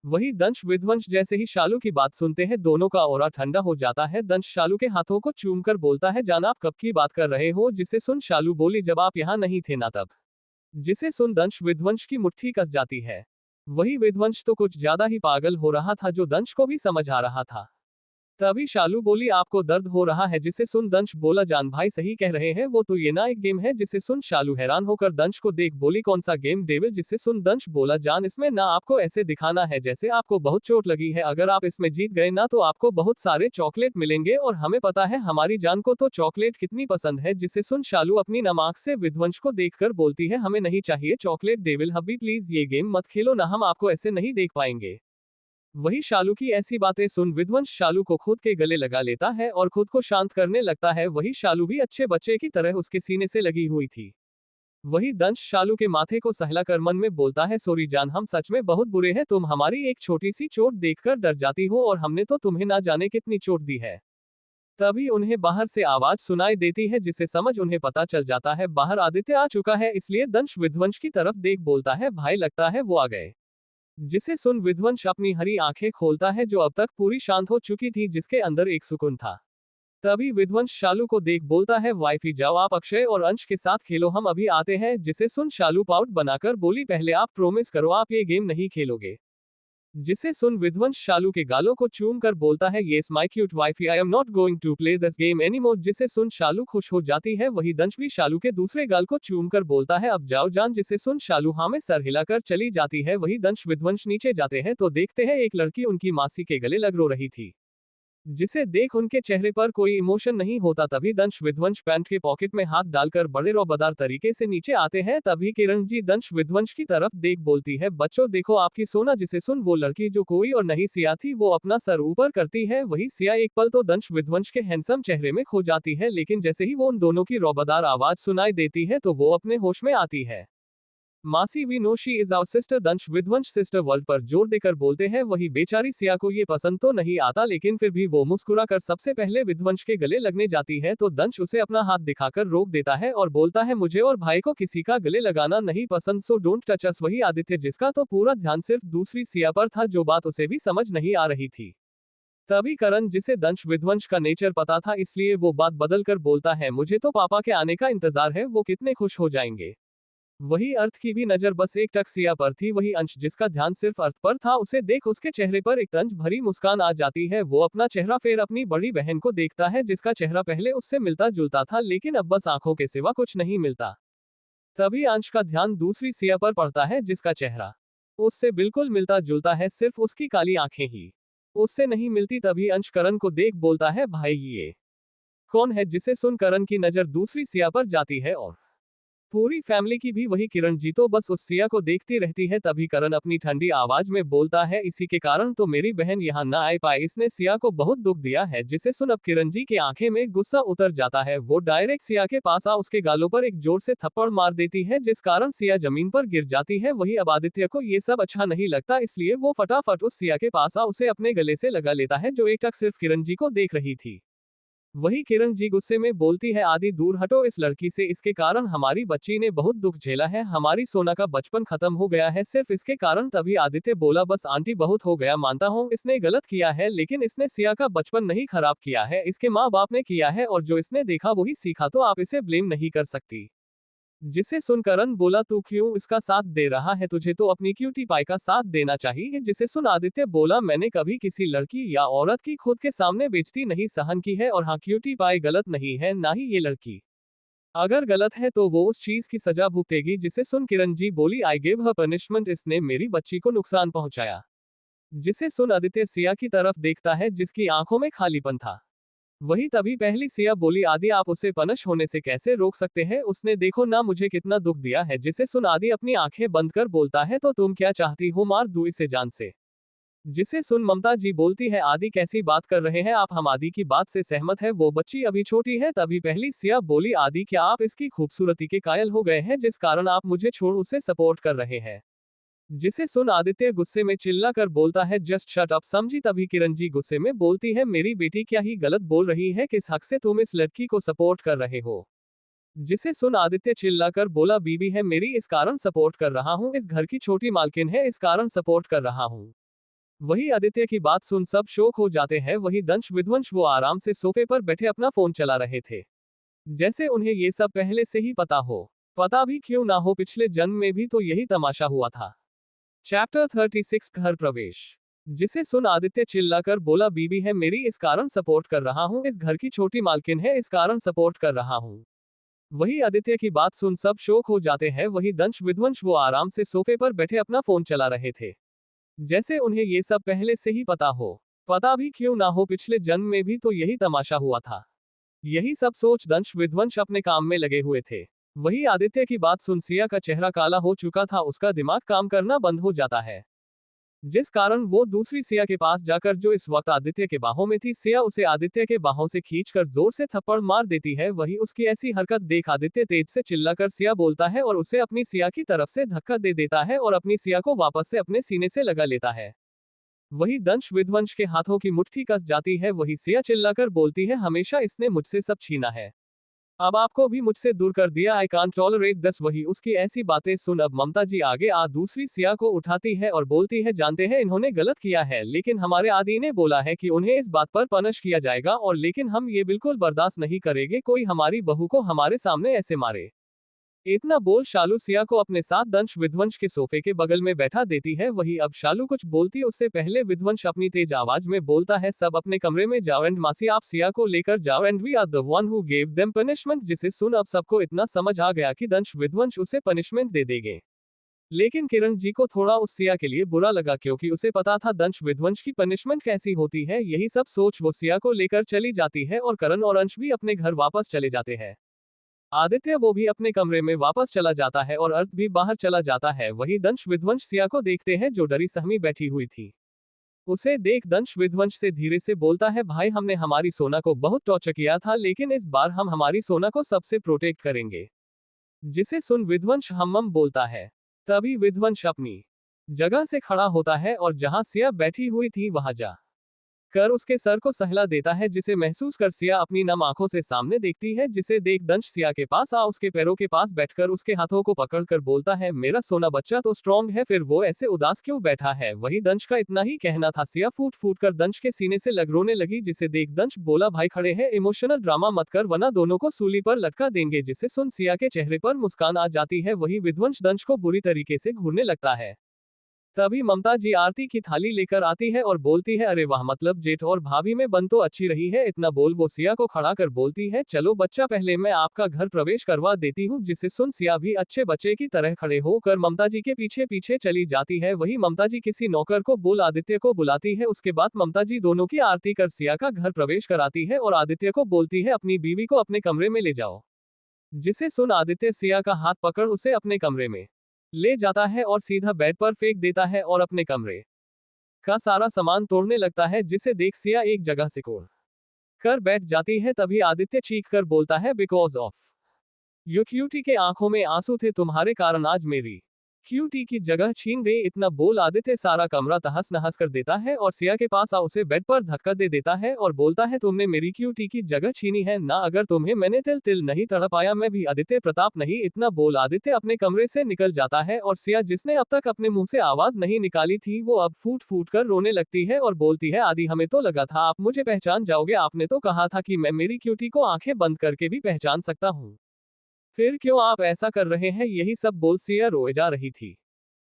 वही दंश विध्वंस जैसे ही शालू की बात सुनते हैं, दोनों का ऑरा ठंडा हो जाता है। दंश शालू के हाथों को चूमकर बोलता है, जान आप कब की बात कर रहे हो। जिसे सुन शालू बोली, जब आप यहाँ नहीं थे ना तब। जिसे सुन दंश विध्वंस की मुट्ठी कस जाती है। वही विध्वंस तो कुछ ज्यादा ही पागल हो रहा था, जो दंश को भी समझ आ रहा था। तभी शालू बोली, आपको दर्द हो रहा है। जिसे सुन दंश बोला, जान भाई सही कह रहे हैं, वो तो ये ना एक गेम है। जिसे सुन शालू हैरान होकर दंश को देख बोली, कौन सा गेम डेविल। जिसे सुन दंश बोला, जान इसमें ना आपको ऐसे दिखाना है जैसे आपको बहुत चोट लगी है। अगर आप इसमें जीत गए ना तो आपको बहुत सारे चॉकलेट मिलेंगे, और हमें पता है हमारी जान को तो चॉकलेट कितनी पसंद है। जिसे सुन शालू अपनी नमाक से विध्वंस को देखकर बोलती है, हमें नहीं चाहिए चॉकलेट डेविल हब्बी, प्लीज ये गेम मत खेलो ना, हम आपको ऐसे नहीं देख पाएंगे। वही शालू की ऐसी बातें सुन विध्वंस शालू को खुद के गले लगा लेता है और खुद को शांत करने लगता है। वही शालू भी अच्छे बच्चे की तरह उसके सीने से लगी हुई थी। वही दंश शालू के माथे को सहलाकर मन में बोलता है, सॉरी जान, हम सच में बहुत बुरे हैं। तुम हमारी एक छोटी सी चोट देखकर डर जाती हो, और हमने तो तुम्हें ना जाने कितनी चोट दी है। तभी उन्हें बाहर से आवाज सुनाई देती है, जिसे समझ उन्हें पता चल जाता है बाहर आदित्य आ चुका है। इसलिए दंश विध्वंस की तरफ देख बोलता है, भाई लगता है वो आ गए। जिसे सुन विध्वंस अपनी हरी आंखें खोलता है, जो अब तक पूरी शांत हो चुकी थी, जिसके अंदर एक सुकून था। तभी विध्वंस शालू को देख बोलता है, वाइफी जाओ आप अक्षय और अंश के साथ खेलो, हम अभी आते हैं। जिसे सुन शालू पाउट बनाकर बोली, पहले आप प्रोमिस करो आप ये गेम नहीं खेलोगे। जिसे सुन विध्वंस शालू के गालों को चूम कर बोलता है, yes my cute wifey, I am not going to play this game anymore. जिसे सुन शालू खुश हो जाती है। वही दंश भी शालू के दूसरे गाल को चूम कर बोलता है, अब जाओ जान। जिसे सुन शालू हाँ में सर हिलाकर चली जाती है। वही दंश विध्वंस नीचे जाते हैं तो देखते हैं एक लड़की उनकी मासी के गले लग रो रही थी। जिसे देख उनके चेहरे पर कोई इमोशन नहीं होता। तभी दंश विध्वंस पैंट के पॉकेट में हाथ डालकर बड़े रौबदार तरीके से नीचे आते हैं। तभी किरण जी दंश विध्वंस की तरफ देख बोलती है, बच्चों देखो आपकी सोना। जिसे सुन वो लड़की जो कोई और नहीं सिया थी, वो अपना सर ऊपर करती है। वही सिया एक पल तो दंश विध्वंस के हैंडसम चेहरे में खो जाती है, लेकिन जैसे ही वो उन दोनों की रौबदार आवाज सुनाई देती है तो वो अपने होश में आती है। मासी we know she is our sister. Dansh Vidhvans sister word पर जोर देकर बोलते हैं। वही बेचारी सिया को ये पसंद तो नहीं आता, लेकिन फिर भी वो मुस्कुरा कर सबसे पहले विध्वंस के गले लगने जाती है, तो दंश उसे अपना हाथ दिखाकर रोक देता है और बोलता है, मुझे और भाई को किसी का गले लगाना नहीं पसंद, सो डोंट टच अस। वही आदित्य, जिसका तो पूरा ध्यान सिर्फ दूसरी सिया पर था, जो बात उसे भी समझ नहीं आ रही थी। तभी करण, जिसे दंश विध्वंस का नेचर पता था, इसलिए वो बात बदल कर बोलता है, मुझे तो पापा के आने का इंतजार है, वो कितने खुश हो जाएंगे। वही अर्थ की भी नजर बस एक टक सिया पर थी। वही अंश, जिसका ध्यान सिर्फ अर्थ पर था, उसे देख उसके चेहरे पर एक तंज भरी मुस्कान आ जाती है। वो अपना चेहरा फेर अपनी बड़ी बहन को देखता है, जिसका चेहरा पहले उससे मिलता जुलता था, लेकिन अब बस आंखों के सिवा कुछ नहीं मिलता। तभी अंश का ध्यान दूसरी सिया पर पड़ता है, जिसका चेहरा उससे बिल्कुल मिलता जुलता है, सिर्फ उसकी काली आंखें ही उससे नहीं मिलती। तभी अंश करण को देख बोलता है, भाई ये कौन है। जिसे सुन करण की नजर दूसरी सिया पर जाती है, और पूरी फैमिली की भी। वही किरण जी तो बस उस सिया को देखती रहती है। तभी करण अपनी ठंडी आवाज में बोलता है, इसी के कारण तो मेरी बहन यहाँ ना आ पाए, इसने सिया को बहुत दुख दिया है। जिसे सुन अब किरण जी की आंखें में गुस्सा उतर जाता है। वो डायरेक्ट सिया के पास आ उसके गालों पर एक जोर से थप्पड़ मार देती है, जिस कारण सिया जमीन पर गिर जाती है। वही अब आदित्य को ये सब अच्छा नहीं लगता, इसलिए वो फटाफट उस सिया के पास आ उसे अपने गले से लगा लेता है, जो एक टक सिर्फ किरण जी को देख रही थी। वही किरण जी गुस्से में बोलती है, आदि दूर हटो इस लड़की से, इसके कारण हमारी बच्ची ने बहुत दुख झेला है, हमारी सोना का बचपन खत्म हो गया है सिर्फ इसके कारण। तभी आदित्य बोला, बस आंटी बहुत हो गया, मानता हूँ इसने गलत किया है, लेकिन इसने सिया का बचपन नहीं खराब किया है, इसके माँ बाप ने किया है और जो इसने देखा वही सीखा, तो आप इसे ब्लेम नहीं कर सकती। जिसे सुन करण बोला, तू क्यों इसका साथ दे रहा है, तुझे तो अपनी क्यूटी पाई का साथ देना चाहिए। जिसे सुन आदित्य बोला, मैंने कभी किसी लड़की या औरत की खुद के सामने बेइज्जती नहीं सहन की है, और हाँ क्यूटी पाई गलत नहीं है, ना ही ये लड़की। अगर गलत है तो वो उस चीज की सजा भुगतेगी। जिसे सुन किरण जी बोली, आई गिव हर पनिशमेंट, इसने मेरी बच्ची को नुकसान पहुंचाया। जिसे सुन आदित्य सिया की तरफ देखता है जिसकी आंखों में खालीपन था। वही तभी पहली सिया बोली, आदि आप उसे पनिश होने से कैसे रोक सकते हैं, उसने देखो ना मुझे कितना दुख दिया है। जिसे सुन आदि अपनी आंखें बंद कर बोलता है, तो तुम क्या चाहती हो, मार दूं इसे जान से। जिसे सुन ममता जी बोलती है, आदि कैसी बात कर रहे हैं आप, हम आदि की बात से सहमत है, वो बच्ची अभी छोटी है। तभी पहली सिया बोली, आदि क्या आप इसकी खूबसूरती के कायल हो गए हैं, जिस कारण आप मुझे छोड़ उसे सपोर्ट कर रहे हैं। जिसे सुन आदित्य गुस्से में चिल्ला कर बोलता है, जस्ट शट अप समझी। तभी किरण जी गुस्से में बोलती है, मेरी बेटी क्या ही गलत बोल रही है, किस हक से तुम इस लड़की को सपोर्ट कर रहे हो। जिसे सुन आदित्य चिल्लाकर बोला, बीबी है मेरी इस कारण सपोर्ट कर रहा हूँ, इस घर की छोटी मालकिन है इस कारण सपोर्ट कर रहा हूँ। वही आदित्य की बात सुन सब शौक हो जाते हैं। वही दंश विध्वंस वो आराम से सोफे पर बैठे अपना फोन चला रहे थे, जैसे उन्हें ये सब पहले से ही पता हो। पता भी क्यों ना हो, पिछले जन्म में भी तो यही तमाशा हुआ था। चैप्टर 36 घर प्रवेश। जिसे सुन आदित्य चिल्लाकर बोला, बीबी है मेरी इस कारण सपोर्ट कर रहा हूँ, इस घर की छोटी मालकिन है इस कारण सपोर्ट कर रहा हूँ। वही आदित्य की बात सुन सब शौक हो जाते हैं। वही दंश विध्वंस वो आराम से सोफे पर बैठे अपना फोन चला रहे थे, जैसे उन्हें ये सब पहले से ही पता हो। पता भी क्यों ना हो, पिछले जन्म में भी तो यही तमाशा हुआ था। यही सब सोच दंश विध्वंस अपने काम में लगे हुए थे। वही आदित्य की बात सुन सिया का चेहरा काला हो चुका था, उसका दिमाग काम करना बंद हो जाता है, जिस कारण वो दूसरी सिया के पास जाकर, जो इस वक्त आदित्य के बाहों में थी, सिया उसे आदित्य के बाहों से खींचकर जोर से थप्पड़ मार देती है। वही उसकी ऐसी हरकत देख आदित्य तेज से चिल्लाकर सिया बोलता है और उसे अपनी सिया की तरफ से धक्का दे देता है और अपनी सिया को वापस से अपने सीने से लगा लेता है। वही दंश विध्वंस के हाथों की मुट्ठी कस जाती है। वही सिया चिल्लाकर बोलती है, हमेशा इसने मुझसे सब छीना है, अब आपको भी मुझसे दूर कर दिया, आई कांट टॉलरेट दिस। वही उसकी ऐसी बातें सुन अब ममता जी आगे आ दूसरी सिया को उठाती है और बोलती है, जानते हैं इन्होंने गलत किया है, लेकिन हमारे आदि ने बोला है कि उन्हें इस बात पर पनिश किया जाएगा, और लेकिन हम ये बिल्कुल बर्दाश्त नहीं करेंगे कोई हमारी बहू को हमारे सामने ऐसे मारे। इतना बोल शालू सिया को अपने साथ दंश विध्वंस के सोफे के बगल में बैठा देती है। वही अब शालू कुछ बोलती उससे पहले विध्वंस अपनी तेज आवाज में बोलता है, सब अपने कमरे में जाओ एंड मासी आप सिया को लेकर जाओ, and we are the one who gave them punishment. जिसे सुन अब सबको इतना समझ आ गया कि दंश विध्वंस उसे पनिशमेंट दे देंगे, लेकिन किरण जी को थोड़ा उस सिया के लिए बुरा लगा, क्योंकि उसे पता था दंश विध्वंस की पनिशमेंट कैसी होती है। यही सब सोच वो सिया को लेकर चली जाती है और करण और अंश भी अपने घर वापस चले जाते हैं। आदित्य वो भी अपने कमरे में वापस चला जाता है और अर्थ भी बाहर चला जाता है। वही दंश विध्वंस सिया को देखते हैं जो डरी सहमी बैठी हुई थी। उसे देख दंश विध्वंस से धीरे से बोलता है, भाई हमने हमारी सोना को बहुत टॉर्चर किया था, लेकिन इस बार हम हमारी सोना को सबसे प्रोटेक्ट करेंगे। जिसे सुन विध्वंस हम बोलता है। तभी विध्वंस अपनी जगह से खड़ा होता है और जहां सिया बैठी हुई थी वहां जा कर उसके सर को सहला देता है, जिसे महसूस कर सिया अपनी नम आंखों से सामने देखती है। जिसे देख दंश सिया के पास आ उसके पैरों के पास बैठकर उसके हाथों को पकड़कर बोलता है, मेरा सोना बच्चा तो स्ट्रांग है, फिर वो ऐसे उदास क्यों बैठा है। वही दंश का इतना ही कहना था। सिया फूट फूट कर दंश के सीने से लग रोने लगी। जिसे देख दंश बोला, भाई खड़े हैं, इमोशनल ड्रामा मत कर वरना दोनों को सूली पर लटका देंगे। जिसे सुन सिया के चेहरे पर मुस्कान आ जाती है। वही विध्वंस दंश को बुरी तरीके से घूरने लगता है। तभी ममता जी आरती की थाली लेकर आती है और बोलती है, अरे वाह, मतलब जेठ और भाभी में बन तो अच्छी रही है। इतना बोल वो सिया को खड़ा कर बोलती है, चलो बच्चा पहले मैं आपका घर प्रवेश करवा देती हूँ। जिसे सुन सिया भी अच्छे बच्चे की तरह खड़े होकर ममता जी के पीछे पीछे चली जाती है। वही ममता जी किसी नौकर को बोल आदित्य को बुलाती है। उसके बाद ममता जी दोनों की आरती कर सिया का घर प्रवेश कराती है और आदित्य को बोलती है, अपनी बीवी को अपने कमरे में ले जाओ। जिसे सुन आदित्य सिया का हाथ पकड़ उसे अपने कमरे में ले जाता है और सीधा बेड पर फेंक देता है और अपने कमरे का सारा सामान तोड़ने लगता है। जिसे देख सिया एक जगह से कोड़ कर बैठ जाती है। तभी आदित्य चीख कर बोलता है, बिकॉज ऑफ योर क्यूटी के आंखों में आंसू थे, तुम्हारे कारण आज मेरी क्यूटी की जगह छीन गई। इतना बोल आदित्य सारा कमरा तहस नहस कर देता है और सिया के पास उसे बेड पर धक्का दे देता है और बोलता है तुमने मेरी क्यूटी की जगह छीनी है ना, अगर तुम्हें मैंने तिल तिल नहीं तड़पाया मैं भी आदित्य प्रताप नहीं। इतना बोल आदित्य अपने कमरे से निकल जाता है और सिया जिसने अब तक अपने मुंह से आवाज नहीं निकाली थी वो अब फूट फूट कर रोने लगती है और बोलती है आदि हमें तो लगा था आप मुझे पहचान जाओगे, आपने तो कहा था कि मैं मेरी क्यूटी को आंखें बंद करके भी पहचान सकता हूँ, फिर क्यों आप ऐसा कर रहे हैं। यही सब बोल सिया रोए जा रही थी।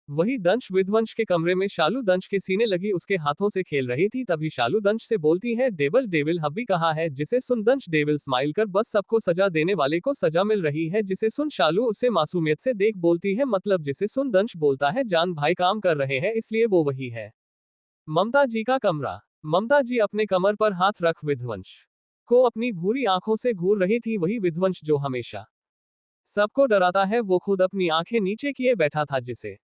वही दंश विध्वंस के कमरे में शालू दंश के सीने लगी उसके हाथों से खेल रही थी। तभी शालू दंश से बोलती है डेविल डेविल हब्बी कहा है, जिसे सुन दंश डेविल स्माइल कर बस सबको सजा देने वाले को सजा मिल रही है। जिसे सुन शालू उसे मासूमियत से देख बोलती है मतलब जिसे सुन दंश बोलता है जान भाई काम कर रहे हैं इसलिए वो वही है। ममता जी का कमरा। ममता जी अपने कमर पर हाथ रख विध्वंस को अपनी भूरी आंखों से घूर रही थी। वही विध्वंस जो हमेशा सबको डराता है वो खुद अपनी आंखें नीचे किए बैठा था। जिसे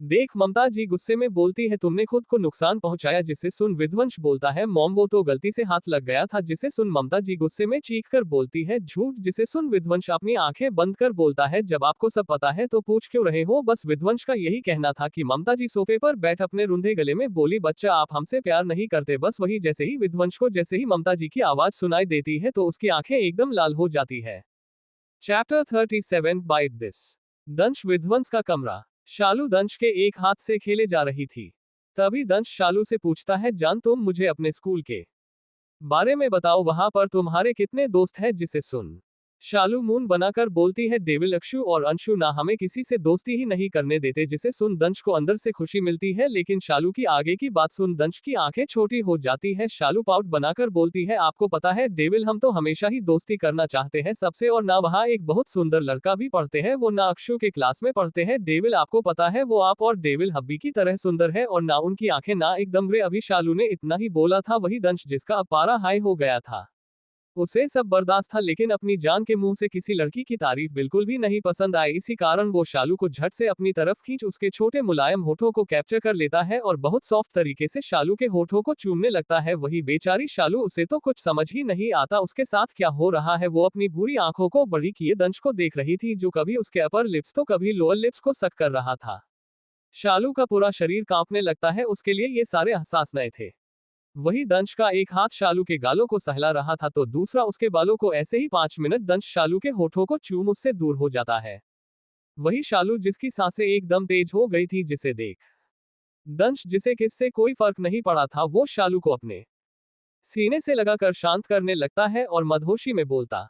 देख ममता जी गुस्से में बोलती है तुमने खुद को नुकसान पहुंचाया। जिसे सुन विध्वंस बोलता है मॉम वो तो गलती से हाथ लग गया था। जिसे सुन ममता जी गुस्से में चीख कर बोलती है झूठ। जिसे सुन विध्वंस अपनी आंखें बंद कर बोलता है जब आपको सब पता है तो पूछ क्यों रहे हो। बस विध्वंस का यही कहना था कि ममता जी सोफे पर बैठ अपने रुंधे गले में बोली बच्चा आप हमसे प्यार नहीं करते। बस वही जैसे ही विध्वंस को जैसे ही ममता जी की आवाज सुनाई देती है तो उसकी आंखें एकदम लाल हो जाती है। Chapter 37 bite this. Dansh Vidhvans का कमरा। शालू दंश के एक हाथ से खेले जा रही थी। तभी दंश शालू से पूछता है जान तुम मुझे अपने स्कूल के बारे में बताओ, वहां पर तुम्हारे कितने दोस्त हैं। जिसे सुन शालू मून बनाकर बोलती है डेविल अक्षु और अंशु ना हमें किसी से दोस्ती ही नहीं करने देते। जिसे सुन दंश को अंदर से खुशी मिलती है लेकिन शालू की आगे की बात सुन दंश की आंखें छोटी हो जाती है। शालू पाउट बनाकर बोलती है आपको पता है डेविल हम तो हमेशा ही दोस्ती करना चाहते हैं सबसे, और ना वहाँ एक बहुत सुंदर लड़का भी पढ़ते हैं वो ना अक्षु के क्लास में पढ़ते हैं। डेविल आपको पता है वो आप और डेविल हब्बी की तरह सुंदर है और ना उनकी आंखें ना एकदम ग्रे। अभी शालू ने इतना ही बोला था वही दंश जिसका अब पारा हाई हो गया था। उसे सब बर्दाश्त था लेकिन अपनी जान के मुंह से किसी लड़की की तारीफ बिल्कुल भी नहीं पसंद आई। इसी कारण वो शालू को झट से अपनी तरफ खींच उसके छोटे मुलायम होठों को कैप्चर कर लेता है और बहुत सॉफ्ट तरीके से शालू के होठों को चूमने लगता है। वही बेचारी शालू उसे तो कुछ समझ ही नहीं आता उसके साथ क्या हो रहा है। वो अपनी बुरी आंखों को बड़ी किए दंश को देख रही थी जो कभी उसके अपर लिप्स तो कभी लोअर लिप्स को सक कर रहा था। शालू का पूरा शरीर कांपने लगता है, उसके लिए ये सारे एहसास नए थे। वही दंश का एक हाथ शालू के गालों को सहला रहा था तो दूसरा उसके बालों को। ऐसे ही 5 मिनट दंश शालू के होठों को चूम उससे दूर हो जाता है। वही शालू जिसकी सांसें एकदम तेज हो गई थी जिसे देख दंश जिसे किससे कोई फर्क नहीं पड़ा था वो शालू को अपने सीने से लगाकर शांत करने लगता है और मदहोशी में बोलता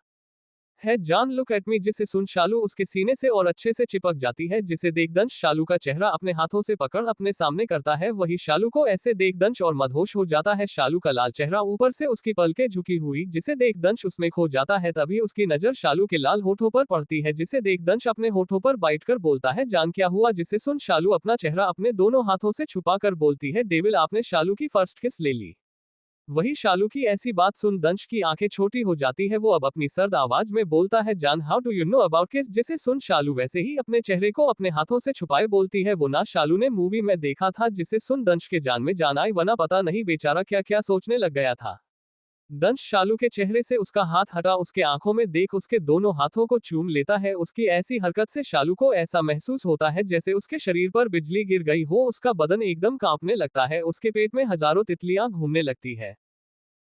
है जान लुक एट मी। जिसे सुन शालू उसके सीने से और अच्छे से चिपक जाती है। जिसे देख दंश शालू का चेहरा अपने हाथों से पकड़ अपने सामने करता है। वही शालू को ऐसे देख दंश और मदहोश हो जाता है। शालू का लाल चेहरा ऊपर से उसकी पलकें झुकी हुई जिसे देख दंश उसमें खो जाता है। तभी उसकी नजर शालू के लाल होठों पर पड़ती है जिसे देख दंश अपने होठों पर बाइट कर बोलता है जान क्या हुआ। जिसे सुन शालू अपना चेहरा अपने दोनों हाथों से छुपा कर बोलती है डेविल आपने शालू की फर्स्ट किस ले ली। वही शालू की ऐसी बात सुन दंश की आंखें छोटी हो जाती है। वो अब अपनी सर्द आवाज में बोलता है जान how do you know about किस। जिसे सुन शालू वैसे ही अपने चेहरे को अपने हाथों से छुपाए बोलती है वो ना शालू ने मूवी में देखा था। जिसे सुन दंश के जान में जान आई वरना पता नहीं बेचारा क्या क्या सोचने लग गया था। दंश शालू के चेहरे से उसका हाथ हटा उसके आंखों में देख उसके दोनों हाथों को चूम लेता है। उसकी ऐसी हरकत से शालू को ऐसा महसूस होता है जैसे उसके शरीर पर बिजली गिर गई हो। उसका बदन एकदम कांपने लगता है, उसके पेट में हजारों तितलियां घूमने लगती है।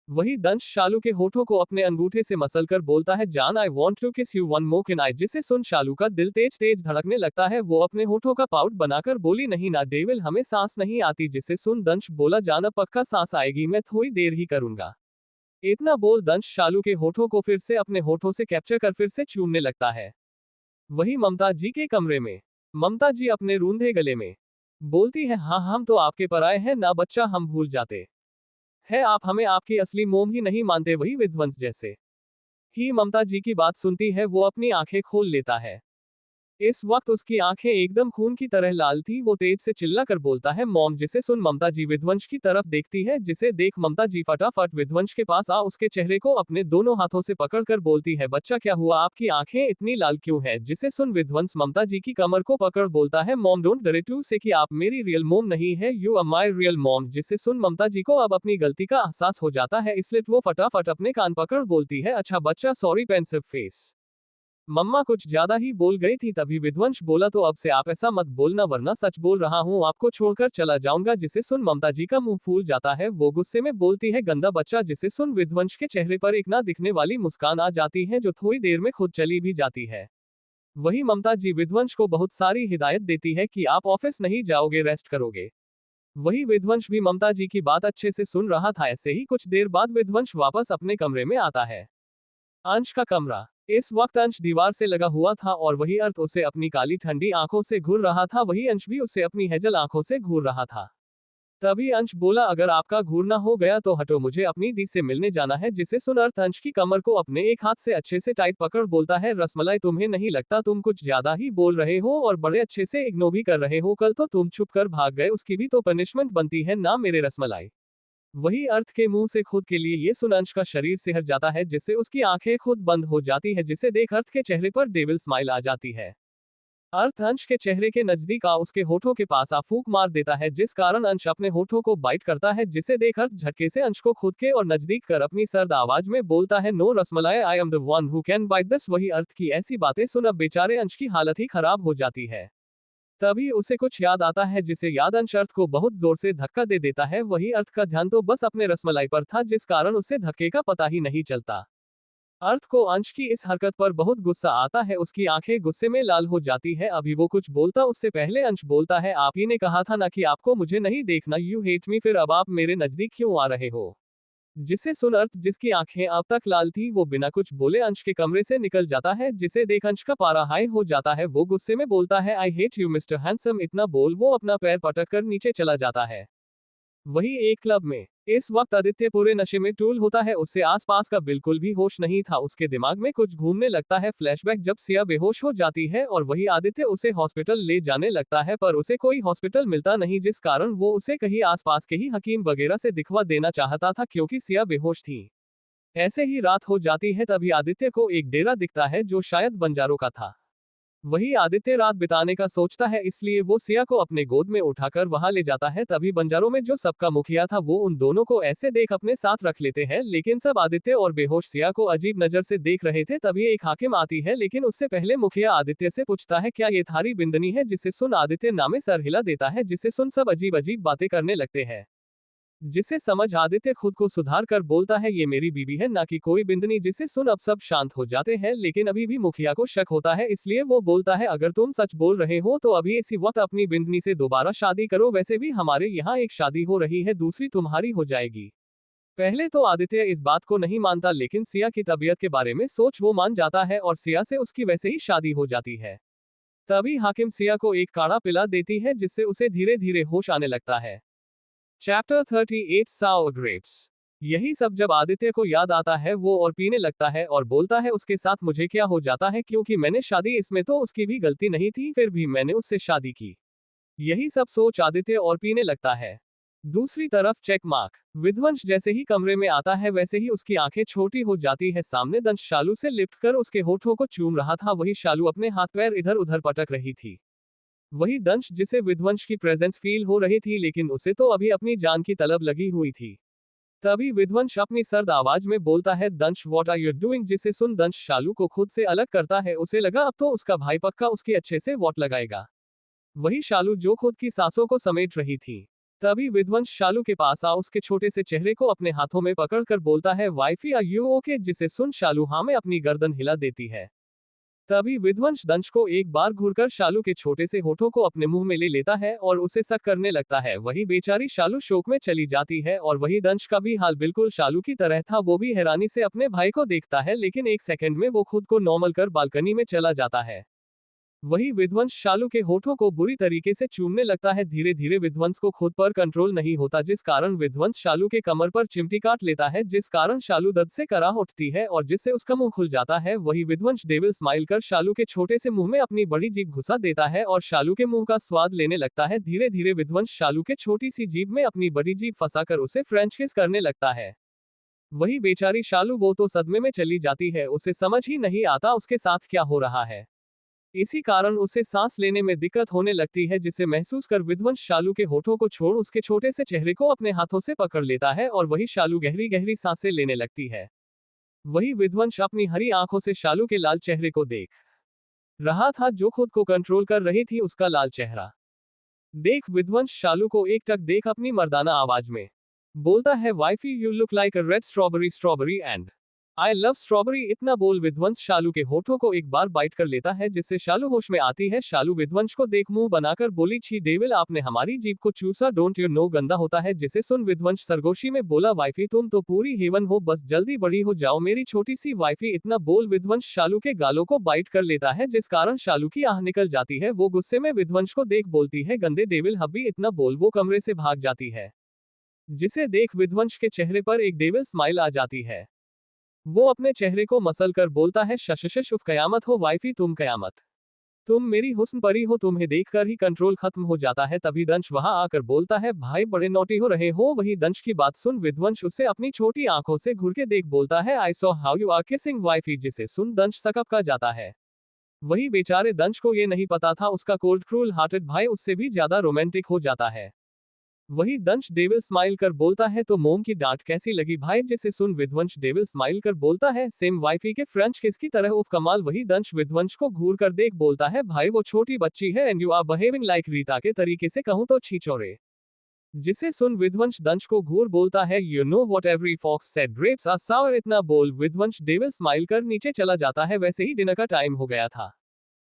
वही दंश शालू के होठों को अपने अंगूठे से मसलकर बोलता है जान आई वॉन्ट टू किस you one more can I. जिसे सुन शालू का दिल तेज तेज धड़कने लगता है। वो अपने होठों का पाउट बनाकर बोली नहीं ना डेविल हमें सांस नहीं आती। जिसे सुन दंश बोला जान अब पक्का सांस आएगी, मैं थोड़ी देर ही करूंगा। इतना बोल दंश शालू के होठों को फिर से अपने होठों से कैप्चर कर फिर से चूमने लगता है। वही ममता जी के कमरे में ममता जी अपने रूंधे गले में बोलती है हाँ हम तो आपके पराए हैं ना बच्चा, हम भूल जाते है आप हमें आपकी असली मोम ही नहीं मानते। वही विध्वंस जैसे ही ममता जी की बात सुनती है वो अपनी आंखें खोल लेता है। इस वक्त उसकी आंखें एकदम खून की तरह लाल थी। वो तेज से चिल्ला कर बोलता है मॉम। जिसे सुन ममता जी विध्वंस की तरफ देखती है। जिसे देख ममता जी फटाफट विध्वंस के पास उसके चेहरे को अपने दोनों हाथों से पकड़कर बोलती है बच्चा क्या हुआ, आपकी आंखें इतनी लाल क्यों है। जिसे सुन विध्वंस ममता जी की कमर को पकड़ बोलता है मॉम डोंट डरे टू से कि आप मेरी रियल मोम नहीं है, you are my real mom. जिसे सुन ममता जी को अब अपनी गलती का एहसास हो जाता है इसलिए वो फटाफट अपने कान पकड़ बोलती है अच्छा बच्चा सॉरी पेंसिव फेस। मम्मा कुछ ज्यादा ही बोल गई थी। तभी विध्वंस बोला, तो अब से आप ऐसा मत बोलना वरना सच बोल रहा हूँ आपको छोड़कर चला जाऊंगा। जिसे सुन ममता जी का मुंह फूल जाता है। वो गुस्से में बोलती है, गंदा बच्चा। जिसे सुन विध्वंस के चेहरे पर एक ना दिखने वाली मुस्कान आ जाती है जो थोड़ी देर में खुद चली भी जाती है। वही ममता जी विध्वंस को बहुत सारी हिदायत देती है कि आप ऑफिस नहीं जाओगे, रेस्ट करोगे। वही विध्वंस भी ममता जी की बात अच्छे से सुन रहा था। ऐसे ही कुछ देर बाद विध्वंस वापस अपने कमरे में आता है। अंश का कमरा। इस वक्त अंश दीवार से लगा हुआ था और वही अर्थ उसे अपनी काली ठंडी आंखों से घूर रहा था। वही अंश भी उसे अपनी हेजल आंखों से घूर रहा था। तभी अंश बोला, अगर आपका घूरना हो गया तो हटो, मुझे अपनी दी से मिलने जाना है। जिसे सुन अर्थ अंश की कमर को अपने एक हाथ से अच्छे से टाइट पकड़ बोलता है, रसमलाई तुम्हें नहीं लगता तुम कुछ ज्यादा ही बोल रहे हो और बड़े अच्छे से इग्नोर भी कर रहे हो। कल तो तुम छुप कर भाग गए, उसकी भी तो पनिशमेंट बनती है ना मेरे रसमलाई। वही अर्थ के मुंह से खुद के लिए ये सुन अंश का शरीर सिहर जाता है, जिससे उसकी आंखें खुद बंद हो जाती है। जिसे देख अर्थ के चेहरे पर डेविल स्माइल आ जाती है। अर्थ अंश के चेहरे के नजदीक आ उसके होठों के पास आ फूंक मार देता है, जिस कारण अंश अपने होठों को बाइट करता है। जिसे देख अर्थ झटके से अंश को खुद के और नजदीक कर अपनी सर्द आवाज में बोलता है, no Rasmalai, I am the one who can bite this. वही अर्थ की ऐसी बातें सुन अब बेचारे अंश की हालत ही खराब हो जाती है। तभी उसे कुछ याद आता है, जिसे याद अंश अर्थ को बहुत जोर से धक्का दे देता है। वही अर्थ का ध्यान तो बस अपने रसमलाई पर था, जिस कारण उसे धक्के का पता ही नहीं चलता। अर्थ को अंश की इस हरकत पर बहुत गुस्सा आता है। उसकी आंखें गुस्से में लाल हो जाती है। अभी वो कुछ बोलता उससे पहले अंश बोलता है, आप ही ने कहा था ना कि आपको मुझे नहीं देखना, यू हेट मी, फिर अब आप मेरे नजदीक क्यों आ रहे हो। जिसे सुन अर्थ, जिसकी आंखें अब तक लाल थी, वो बिना कुछ बोले अंश के कमरे से निकल जाता है। जिसे देख अंश का पारा हाई हो जाता है। वो गुस्से में बोलता है, I hate you mister handsome. इतना बोल वो अपना पैर पटक कर नीचे चला जाता है। वही एक क्लब में इस वक्त आदित्य पूरे नशे में टूल होता है। उससे आसपास का बिल्कुल भी होश नहीं था। उसके दिमाग में कुछ घूमने लगता है। फ्लैशबैक जब सिया बेहोश हो जाती है और वही आदित्य उसे हॉस्पिटल ले जाने लगता है, पर उसे कोई हॉस्पिटल मिलता नहीं, जिस कारण वो उसे कहीं आसपास के ही हकीम वगैरह से दिखवा देना चाहता था, क्योंकि सिया बेहोश थी। ऐसे ही रात हो जाती है। तभी आदित्य को एक डेरा दिखता है जो शायद बंजारों का था। वही आदित्य रात बिताने का सोचता है, इसलिए वो सिया को अपने गोद में उठाकर वहां ले जाता है। तभी बंजारों में जो सबका मुखिया था, वो उन दोनों को ऐसे देख अपने साथ रख लेते हैं, लेकिन सब आदित्य और बेहोश सिया को अजीब नजर से देख रहे थे। तभी एक हाकिम आती है, लेकिन उससे पहले मुखिया आदित्य से पूछता है, क्या ये थारी बिंदनी है। जिसे सुन आदित्य नामे सर हिला देता है। जिसे सुन सब अजीब अजीब बातें करने लगते हैं। जिसे समझ आदित्य खुद को सुधार कर बोलता है, ये मेरी बीवी है, ना कि कोई बिंदनी। जिसे सुन अब सब शांत हो जाते हैं, लेकिन अभी भी मुखिया को शक होता है, इसलिए वो बोलता है, अगर तुम सच बोल रहे हो तो अभी इसी वक्त अपनी बिंदनी से दोबारा शादी करो। वैसे भी हमारे यहाँ एक शादी हो रही है, दूसरी तुम्हारी हो जाएगी। पहले तो आदित्य इस बात को नहीं मानता, लेकिन सिया की तबीयत के बारे में सोच वो मान जाता है और सिया से उसकी वैसे ही शादी हो जाती है। तभी हाकिम सिया को एक काढ़ा पिला देती है, जिससे उसे धीरे धीरे होश आने लगता है। चैप्टर 38 सावर ग्रेप्स। यही सब जब आदित्य को याद आता है, वो और पीने लगता है और बोलता है, उसके साथ मुझे क्या हो जाता है, क्योंकि मैंने शादी, इसमें तो उसकी भी गलती नहीं थी, फिर भी मैंने उससे शादी की। यही सब सोच आदित्य और पीने लगता है। दूसरी तरफ चेक मार्क। विध्वंस जैसे ही कमरे में आता है, वैसे ही उसकी आंखें छोटी हो जाती है। सामने दंश शालू से लिपट कर उसके होठों को चूम रहा था। वही शालू अपने हाथ पैर इधर उधर पटक रही थी। वही दंश, जिसे विध्वंस की प्रेजेंस फील हो रही थी, लेकिन उसे तो अभी अपनी जान की तलब लगी हुई थी। तभी विध्वंस अपनी सर्द आवाज में बोलता है, दंश व्हाट आर यू डूइंग। जिसे सुन दंश शालू को खुद से अलग करता है। उसे लगा अब तो उसका भाई पक्का उसकी अच्छे से वॉट लगाएगा। वही शालू जो खुद की सांसों को समेट रही थी। तभी विध्वंस शालू के पास आ उसके छोटे से चेहरे को अपने हाथों में पकड़कर बोलता है, वाइफी आर यू ओके। जिसे सुन शालू हाँ में अपनी गर्दन हिला देती है। तभी विध्वंस दंश को एक बार घूरकर शालू के छोटे से होठों को अपने मुंह में ले लेता है और उसे सक करने लगता है। वही बेचारी शालू शोक में चली जाती है और वही दंश का भी हाल बिल्कुल शालू की तरह था। वो भी हैरानी से अपने भाई को देखता है, लेकिन एक सेकंड में वो खुद को नॉर्मल कर बालकनी में चला जाता है। वही विध्वंस शालू के होठों को बुरी तरीके से चूमने लगता है। धीरे धीरे विध्वंस को खुद पर कंट्रोल नहीं होता, जिस कारण विध्वंस शालू के कमर पर चिमटी काट लेता है, जिस कारण शालू दर्द से कराह उठती है और जिससे उसका मुंह खुल जाता है। वही विध्वंस डेविल स्माइल कर शालू के छोटे से मुंह में अपनी बड़ी जीभ घुसा देता है और शालू के मुंह का स्वाद लेने लगता है। धीरे धीरे विध्वंस शालू के छोटी सी जीभ में अपनी बड़ी जीभ फंसाकर उसे फ्रेंच किस करने लगता है। वही बेचारी शालू, वो तो सदमे में चली जाती है। उसे समझ ही नहीं आता उसके साथ क्या हो रहा है। इसी कारण उसे सांस लेने में दिक्कत होने लगती है, जिसे महसूस कर विध्वंस शालू के होठों को छोड़ उसके छोटे से चेहरे को अपने हाथों से पकड़ लेता है और वही शालू गहरी गहरी सांसें लेने लगती है। वही विध्वंस अपनी हरी आंखों से शालू के लाल चेहरे को देख रहा था, जो खुद को कंट्रोल कर रही थी उसका लाल चेहरा देख विध्वंस शालू को एकटक देख अपनी मर्दाना आवाज में बोलता है, wifey you look like a red strawberry strawberry and I love strawberry. इतना बोल विध्वंस शालू के होठों को एक बार बाइट कर लेता है, जिससे शालू होश में आती है। शालू विध्वंस को देख मुंह बनाकर बोली, छी डेविल, आपने हमारी जीभ को चूसा, डोंट यू नो गंदा होता है। जिसे सुन विध्वंस सरगोशी में बोला, वाइफी तुम तो पूरी हेवन हो, बस जल्दी बड़ी हो जाओ मेरी छोटी सी वाइफी। इतना बोल विध्वंस शालू के गालों को बाइट कर लेता है, जिस कारण शालू की आह निकल जाती है। वो गुस्से में विध्वंस को देख बोलती है, गंदे डेविल हब्बी। इतना बोल वो कमरे से भाग जाती है, जिसे देख विध्वंस के चेहरे पर एक डेविल स्माइल आ जाती है। वो अपने चेहरे को मसल कर बोलता है, शशशश उफ कयामत हो वाइफी, तुम कयामत, तुम मेरी हुस्न परी हो, तुम्हें देखकर ही कंट्रोल खत्म हो जाता है। तभी दंश वहां आकर बोलता है, भाई बड़े नोटी हो रहे हो। वही दंश की बात सुन विध्वंस उसे अपनी छोटी आंखों से घूर के देख बोलता है, I saw how you are kissing wifey. जिसे सुन दंश सकप का जाता है। वही बेचारे दंश को ये नहीं पता था उसका कोल्ड क्रूल हार्टेड भाई उससे भी ज्यादा रोमांटिक हो जाता है। वही दंश डेविल स्माइल कर बोलता है, तो मोम की डांट कैसी लगी भाई। जिसे सुन विध्वंस डेविल स्माइल कर बोलता है, सेम वाइफी के फ्रेंच किस की तरह उफ कमाल। वही दंश विध्वंस को घूर कर देख बोलता है, भाई वो छोटी बच्ची है and you are behaving like Rita. के तरीके से कहूं तो छीचोरे। जिसे सुन विध्वंस दंश को घूर बोलता है, you know what every fox said, grapes are sour. इतना बोल विध्वंस डेविल स्माइल कर नीचे चला जाता है। वैसे ही डिनर का टाइम हो गया था,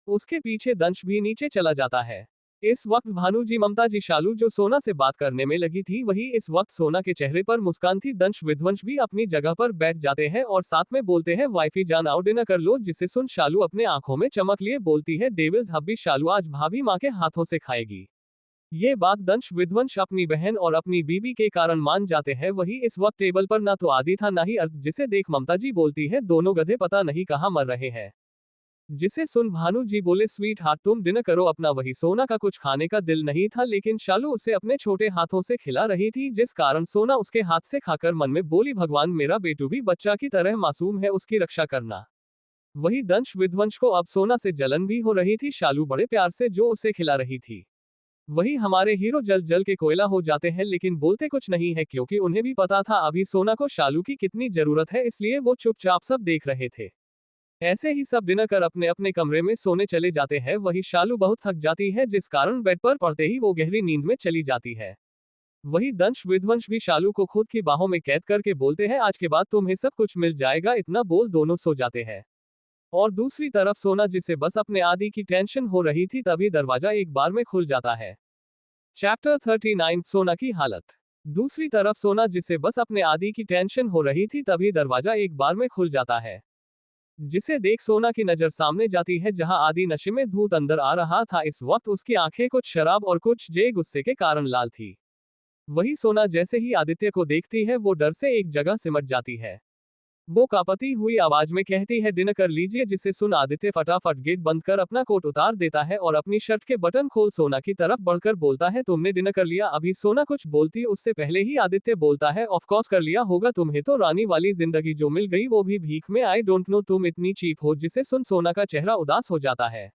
उसके पीछे दंश भी नीचे चला जाता है। इस वक्त भानु जी, ममता जी, शालू जो सोना से बात करने में लगी थी, वही इस वक्त सोना के चेहरे पर मुस्कान थी। दंश विध्वंस भी अपनी जगह पर बैठ जाते हैं और साथ में बोलते हैं, वाइफी जान आओ डिनर कर लो। जिसे सुन शालू अपने आंखों में चमक लिए बोलती है, डेविल्स हब्बी शालू आज भाभी माँ के हाथों से खाएगी। ये बात दंश विध्वंस अपनी बहन और अपनी बीबी के कारण मान जाते हैं। वही इस वक्त टेबल पर ना तो आदि था ना ही अर्थ। जिसे देख ममता जी बोलती है, दोनों गधे पता नहीं कहाँ मर रहे हैं। जिसे सुन भानु जी बोले, स्वीट हार्ट तुम डिनर करो अपना। वही सोना का कुछ खाने का दिल नहीं था, लेकिन शालू उसे अपने छोटे हाथों से खिला रही थी, जिस कारण सोना उसके हाथ से खाकर मन में बोली, भगवान मेरा बेटू भी बच्चा की तरह मासूम है, उसकी रक्षा करना। वही दंश विध्वंस को अब सोना से जलन भी हो रही थी, शालू बड़े प्यार से जो उसे खिला रही थी। वही हमारे हीरो जल जल के कोयला हो जाते हैं, लेकिन बोलते कुछ नहीं है, क्योंकि उन्हें भी पता था अभी सोना को शालू की कितनी जरूरत है, इसलिए वो चुपचाप सब देख रहे थे। ऐसे ही सब डिनर कर अपने अपने कमरे में सोने चले जाते हैं। वही शालू बहुत थक जाती है, जिस कारण बेड पर पड़ते ही वो गहरी नींद में चली जाती है। वही दंश विध्वंस भी शालू को खुद की बाहों में कैद करके बोलते हैं, आज के बाद तुम्हें सब कुछ मिल जाएगा। इतना बोल दोनों सो जाते हैं। और दूसरी तरफ सोना, जिसे बस अपने आदि की टेंशन हो रही थी, तभी दरवाजा एक बार में खुल जाता है। चैप्टर 39, सोना की हालत। दूसरी तरफ सोना, जिसे बस अपने आदि की टेंशन हो रही थी, तभी दरवाजा एक बार में खुल जाता है। जिसे देख सोना की नजर सामने जाती है, जहां आदि नशे में धूत अंदर आ रहा था। इस वक्त उसकी आंखें कुछ शराब और कुछ गुस्से के कारण लाल थी। वही सोना जैसे ही आदित्य को देखती है, वो डर से एक जगह सिमट जाती है। वो कांपती हुई आवाज में कहती है, डिनर कर लीजिए। जिसे सुन आदित्य फटाफट गेट बंद कर अपना कोट उतार देता है और अपनी शर्ट के बटन खोल सोना की तरफ बढ़कर बोलता है, तुमने डिनर कर लिया? अभी सोना कुछ बोलती उससे पहले ही आदित्य बोलता है, ऑफ कोर्स कर लिया होगा, तुम्हें तो रानी वाली जिंदगी जो मिल गई, वो भी भीख में। आई डोंट नो तुम इतनी चीप हो। जिसे सुन सोना का चेहरा उदास हो जाता है।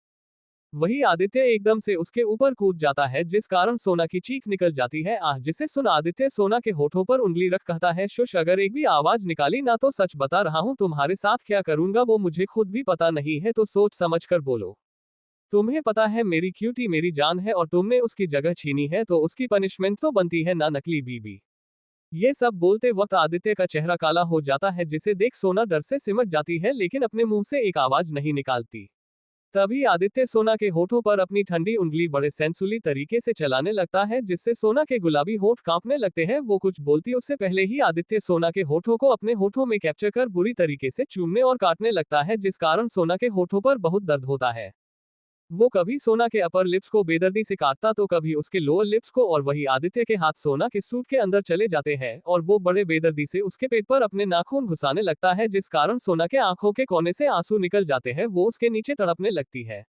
वही आदित्य एकदम से उसके ऊपर कूद जाता है, जिस कारण सोना की चीख निकल जाती है, आह। जिसे सुन आदित्य सोना के होठों पर उंगली रख कहता है, शुश, अगर एक भी आवाज निकाली ना तो सच बता रहा हूं तुम्हारे साथ क्या करूंगा वो मुझे खुद भी पता नहीं है, तो सोच समझ कर बोलो। तुम्हें पता है मेरी क्यूटी मेरी जान है, और तुमने उसकी जगह छीनी है, तो उसकी पनिशमेंट तो बनती है ना, नकली बीबी। ये सब बोलते वक्त आदित्य का चेहरा काला हो जाता है, जिसे देख सोना डर से सिमट जाती है, लेकिन अपने मुंह से एक आवाज नहीं निकालती। तभी आदित्य सोना के होठों पर अपनी ठंडी उंगली बड़े सेंसुली तरीके से चलाने लगता है, जिससे सोना के गुलाबी होठ कांपने लगते हैं। वो कुछ बोलती उससे पहले ही आदित्य सोना के होठों को अपने होठों में कैप्चर कर बुरी तरीके से चूमने और काटने लगता है, जिस कारण सोना के होठों पर बहुत दर्द होता है। वो कभी सोना के अपर लिप्स को बेदर्दी से काटता, तो कभी उसके लोअर लिप्स को, और वही आदित्य के हाथ सोना के सूट के अंदर चले जाते हैं और वो बड़े बेदर्दी से उसके पेट पर अपने नाखून घुसाने लगता है, जिस कारण सोना के आंखों के कोने से आंसू निकल जाते हैं। वो उसके नीचे तड़पने लगती है।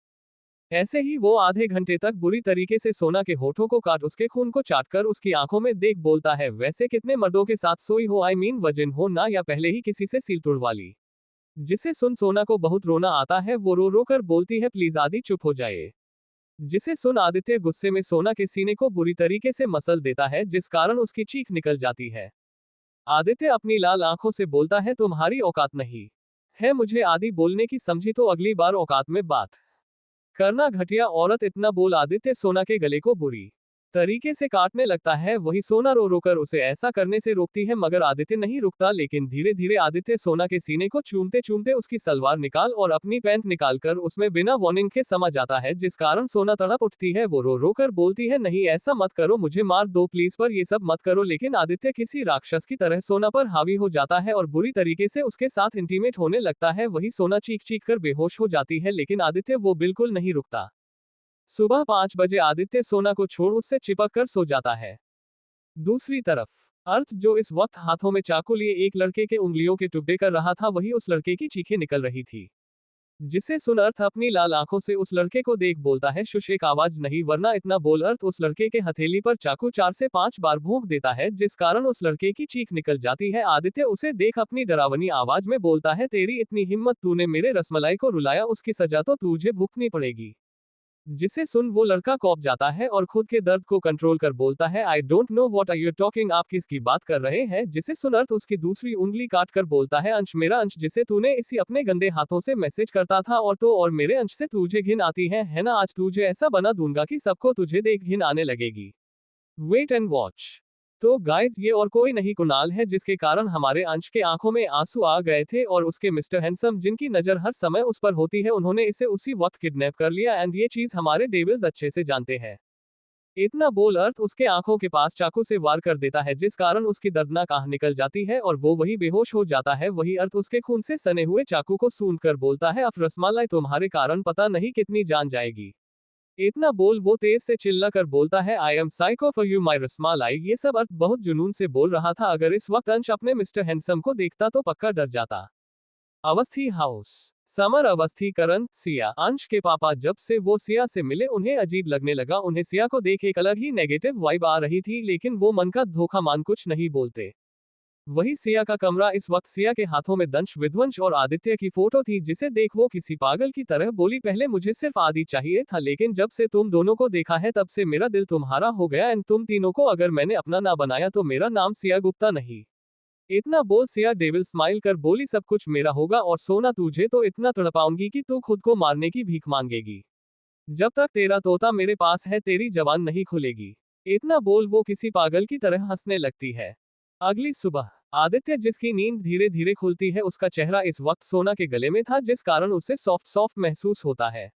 ऐसे ही वो आधे घंटे तक बुरी तरीके से सोना के होठों को काट उसके खून को चाटकर उसकी आंखों में देख बोलता है, वैसे कितने मर्दों के साथ सोई हो? आई मीन वजिन हो ना, या पहले ही किसी से सील तुड़वा ली? जिसे सुन सोना को बहुत रोना आता है। वो रो रो कर बोलती है, प्लीज आदि चुप हो जाए। जिसे सुन आदित्य गुस्से में सोना के सीने को बुरी तरीके से मसल देता है, जिस कारण उसकी चीख निकल जाती है। आदित्य अपनी लाल आंखों से बोलता है, तुम्हारी औकात नहीं है मुझे आदि बोलने की, समझी तो अगली बार औकात में बात करना। घटिया औरत, इतना बोल आदित्य सोना के गले को बुरी तरीके से काटने लगता है। वही सोना रो रो कर उसे ऐसा करने से रोकती है, मगर आदित्य नहीं रुकता। लेकिन धीरे धीरे आदित्य सोना के सीने को चूमते चूमते उसकी सलवार निकाल और अपनी पैंट निकाल कर उसमें बिना वार्निंग के समा जाता है, जिस कारण सोना तड़प उठती है। वो रो रो कर बोलती है, नहीं ऐसा मत करो, मुझे मार दो प्लीज, पर ये सब मत करो। लेकिन आदित्य किसी राक्षस की तरह सोना पर हावी हो जाता है और बुरी तरीके से उसके साथ इंटीमेट होने लगता है। वही सोना चीख चीख कर बेहोश हो जाती है, लेकिन आदित्य वो बिल्कुल नहीं रुकता। सुबह 5 बजे आदित्य सोना को छोड़ उससे चिपक कर सो जाता है। दूसरी तरफ अर्थ, जो इस वक्त हाथों में चाकू लिए एक लड़के के उंगलियों के टुकड़े कर रहा था, वही उस लड़के की चीखें निकल रही थी, जिसे सुन अर्थ अपनी लाल आंखों से उस लड़के को देख बोलता है, शुश, एक आवाज नहीं वरना इतना बोल। अर्थ उस लड़के के हथेली पर चाकू 4 से 5 बार भोंक देता है, जिस कारण उस लड़के की चीख निकल जाती है। आदित्य उसे देख अपनी डरावनी आवाज में बोलता है, तेरी इतनी हिम्मत, तूने मेरे रसमलाई को रुलाया, उसकी सजा तो तुझे भुगतनी पड़ेगी। जिसे सुन वो लड़का कौंप जाता है और खुद के दर्द को कंट्रोल कर बोलता है, I don't know what are you talking, आप किसकी बात कर रहे हैं। जिसे सुन अर्थ उसकी दूसरी उंगली काट कर बोलता है, अंश, मेरा अंश, जिसे तूने इसी अपने गंदे हाथों से मैसेज करता था, और तो और मेरे अंश से तुझे घिन आती है ना। आज तुझे ऐसा बना दूंगा कि सबको तुझे देख घिन आने लगेगी। Wait and watch. तो गाइस, ये और कोई नहीं कुणाल है, जिसके कारण हमारे अंश के आंखों में आंसू आ गए थे, और उसके मिस्टर हैंडसम जिनकी नजर हर समय उस पर होती है, उन्होंने इसे उसी वक्त किडनैप कर लिया। एंड ये चीज हमारे डेविल्स अच्छे से जानते हैं। इतना बोल अर्थ उसके आंखों के पास चाकू से वार कर देता है, जिस कारण उसकी दर्दनाक आह निकल जाती है और वो वही बेहोश हो जाता है। वही अर्थ उसके खून से सने हुए चाकू को सूंघ कर बोलता है, अफ रसमलाई, तुम्हारे कारण पता नहीं कितनी जान जाएगी। इतना बोल वो तेज से चिल्ला कर बोलता है, I am psycho for you माई रसमलाई। ये सब अर्थ बहुत जुनून से बोल रहा था। अगर इस वक्त अंश अपने मिस्टर हैंडसम को देखता तो पक्का डर जाता। अवस्थी हाउस। समर, अवस्थी, करण, सिया, अंश के पापा। जब से वो सिया से मिले उन्हें अजीब लगने लगा। उन्हें सिया को देख एक अलग ही नेगेटिव वाइब आ रही थी, लेकिन वो मन का धोखा मान कुछ नहीं बोलते। वही सिया का कमरा। इस वक्त सिया के हाथों में दंश, विध्वंस और आदित्य की फोटो थी, जिसे देख वो किसी पागल की तरह बोली, पहले मुझे सिर्फ आदि चाहिए था, लेकिन जब से तुम दोनों को देखा है तब से मेरा दिल तुम्हारा हो गया। एंड तुम तीनों को अगर मैंने अपना ना बनाया तो मेरा नाम सिया गुप्ता नहीं। इतना बोल सिया डेविल स्माइल कर बोली, सब कुछ मेरा होगा और सोना तुझे तो इतना तड़पाऊंगी कि तू खुद को मारने की भीख मांगेगी। जब तक तेरा तोता मेरे पास है तेरी जबान नहीं खुलेगी। इतना बोल वो किसी पागल की तरह हंसने लगती है। अगली सुबह आदित्य, जिसकी नींद धीरे धीरे खुलती है, उसका चेहरा इस वक्त सोना के गले में था, जिस कारण उसे सॉफ्ट सॉफ्ट महसूस होता है।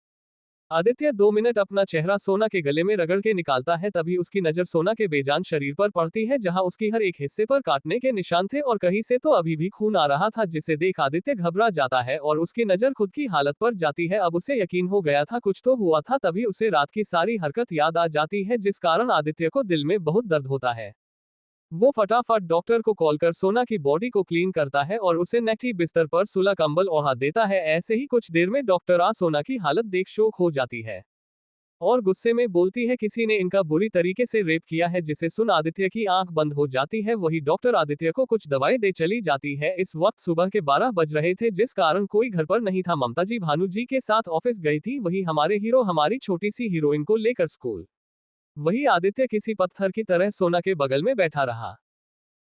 आदित्य 2 मिनट अपना चेहरा सोना के गले में रगड़ के निकालता है, तभी उसकी नजर सोना के बेजान शरीर पर पड़ती है, जहां उसकी हर एक हिस्से पर काटने के निशान थे और कहीं से तो अभी भी खून आ रहा था, जिसे देख आदित्य घबरा जाता है और उसकी नजर खुद की हालत पर जाती है। अब उसे यकीन हो गया था कुछ तो हुआ था, तभी उसे रात की सारी हरकत याद आ जाती है, जिस कारण आदित्य को दिल में बहुत दर्द होता है। वो फटाफट डॉक्टर को कॉल कर सोना की बॉडी को क्लीन करता है और उसे नेटी बिस्तर पर सुला कंबल ओढ़ा देता है। ऐसे ही कुछ देर में डॉक्टर आ सोना की हालत देख शोक हो जाती है और गुस्से में बोलती है, किसी ने इनका बुरी तरीके से रेप किया है। जिसे सुन आदित्य की आंख बंद हो जाती है। वही डॉक्टर आदित्य को कुछ दवाई दे चली जाती है। इस वक्त सुबह के 12 बज रहे थे, जिस कारण कोई घर पर नहीं था। ममता जी भानु जी के साथ ऑफिस गई थी। वही हमारे हीरो हमारी छोटी सी हीरोइन को लेकर स्कूल। वही आदित्य किसी पत्थर की तरह सोना के बगल में बैठा रहा।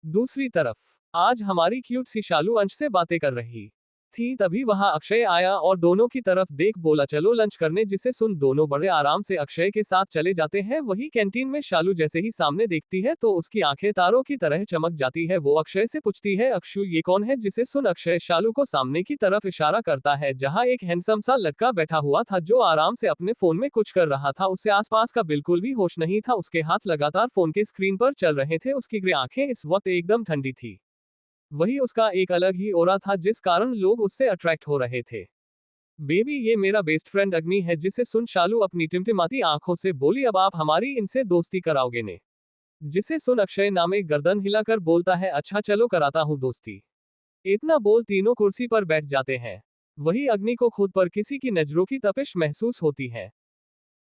दूसरी तरफ आज हमारी क्यूट सी शालू अंश से बातें कर रही थी, तभी वहां अक्षय आया और दोनों की तरफ देख बोला, चलो लंच करने। जिसे सुन दोनों बड़े आराम से अक्षय के साथ चले जाते हैं। वही कैंटीन में शालू जैसे ही सामने देखती है तो उसकी आंखें तारों की तरह चमक जाती है। वो अक्षय से पूछती है, अक्षु ये कौन है। जिसे सुन अक्षय शालू को सामने की तरफ इशारा करता है, जहां एक हैंडसम सा लड़का बैठा हुआ था, जो आराम से अपने फोन में कुछ कर रहा था। उसे आसपास का बिल्कुल भी होश नहीं था। उसके हाथ लगातार फोन के स्क्रीन पर चल रहे थे। उसकी ग्रे आंखें इस वक्त एकदम ठंडी थी। वही उसका एक अलग ही ऑरा था, जिस कारण लोग उससे अट्रैक्ट हो रहे थे। बेबी, ये मेरा बेस्ट फ्रेंड अग्नि है। जिसे सुन शालू अपनी टिमटिमाती आंखों से बोली, अब आप हमारी इनसे दोस्ती कराओगे ने। जिसे सुन अक्षय नामे गर्दन हिलाकर बोलता है, अच्छा चलो कराता हूं दोस्ती। इतना बोल तीनों कुर्सी पर बैठ जाते हैं। वही अग्नि को खुद पर किसी की नजरों की तपिश महसूस होती है,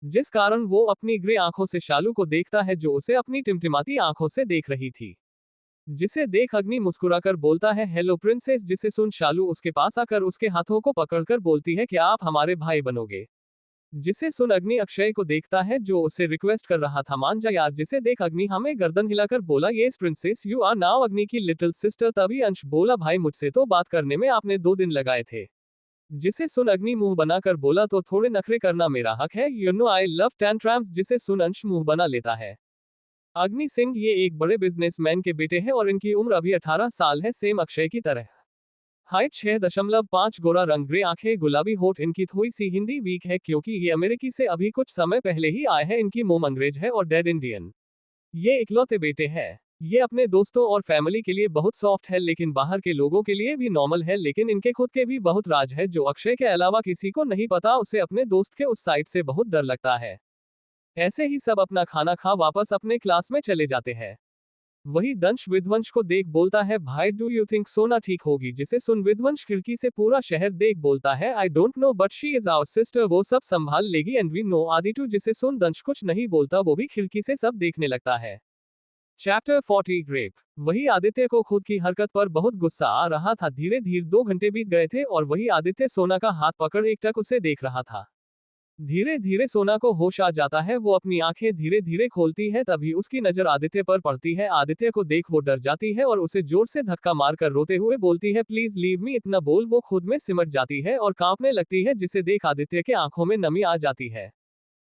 जिस कारण वो अपनी ग्रे आंखों से शालू को देखता है, जो उसे अपनी टिमटिमाती आंखों से देख रही थी। जिसे देख अग्नि मुस्कुराकर बोलता है, हेलो प्रिंसेस। जिसे सुन शालू उसके पास आकर उसके हाथों को पकड़कर बोलती है, क्या आप हमारे भाई बनोगे। जिसे सुन अग्नि अक्षय को देखता है जो उससे रिक्वेस्ट कर रहा था मान जा यार, जिसे देख अग्नि हमें गर्दन हिलाकर बोला yes princess you are now Agni की लिटिल सिस्टर। तभी अंश बोला भाई मुझसे तो बात करने में आपने 2 दिन लगाए थे। जिसे सुन अग्नि मुंह बनाकर बोला तो थोड़े नखरे करना मेरा हक है, you know I love tantrums. जिसे सुन अंश मुंह बना लेता है। अग्नि सिंह ये एक बड़े बिजनेसमैन के बेटे हैं और इनकी उम्र अभी 18 साल है, सेम अक्षय की तरह। हाइट 6.5, गोरा रंग, ग्रे आंखें, गुलाबी होठ। इनकी थोड़ी सी हिंदी वीक है क्योंकि ये अमेरिकी से अभी कुछ समय पहले ही आए हैं। इनकी मोम अंग्रेज है और डैड इंडियन। ये इकलौते बेटे हैं। ये अपने दोस्तों और फैमिली के लिए बहुत सॉफ्ट है लेकिन बाहर के लोगों के लिए भी नॉर्मल है, लेकिन इनके खुद के भी बहुत राज है जो अक्षय के अलावा किसी को नहीं पता। उसे अपने दोस्त के उस साइड से बहुत डर लगता है। ऐसे ही सब अपना खाना खा वापस अपने क्लास में चले जाते हैं। वही दंश विध्वंस को देख बोलता है भाई डू यू थिंक सोना ठीक होगी। जिसे सुन विध्वंस खिड़की से पूरा शहर देख बोलता है I don't know but she is our sister, वो सब संभाल लेगी एंड वी नो आदित्य। जिसे सुन दंश कुछ नहीं बोलता, वो भी खिड़की से सब देखने लगता है। Chapter 40 grape. वही आदित्य को खुद की हरकत पर बहुत गुस्सा आ रहा था। धीरे धीरे 2 घंटे बीत गए थे और वही आदित्य सोना का हाथ पकड़ एकटक उसे देख रहा था। धीरे धीरे सोना को होश आ जाता है, वो अपनी आंखें धीरे धीरे खोलती है। तभी उसकी नजर आदित्य पर पड़ती है। आदित्य को देख वो डर जाती है और उसे जोर से धक्का मारकर रोते हुए बोलती है प्लीज लीव मी। इतना बोल वो खुद में सिमट जाती है और कांपने लगती है, जिसे देख आदित्य के आंखों में नमी आ जाती है।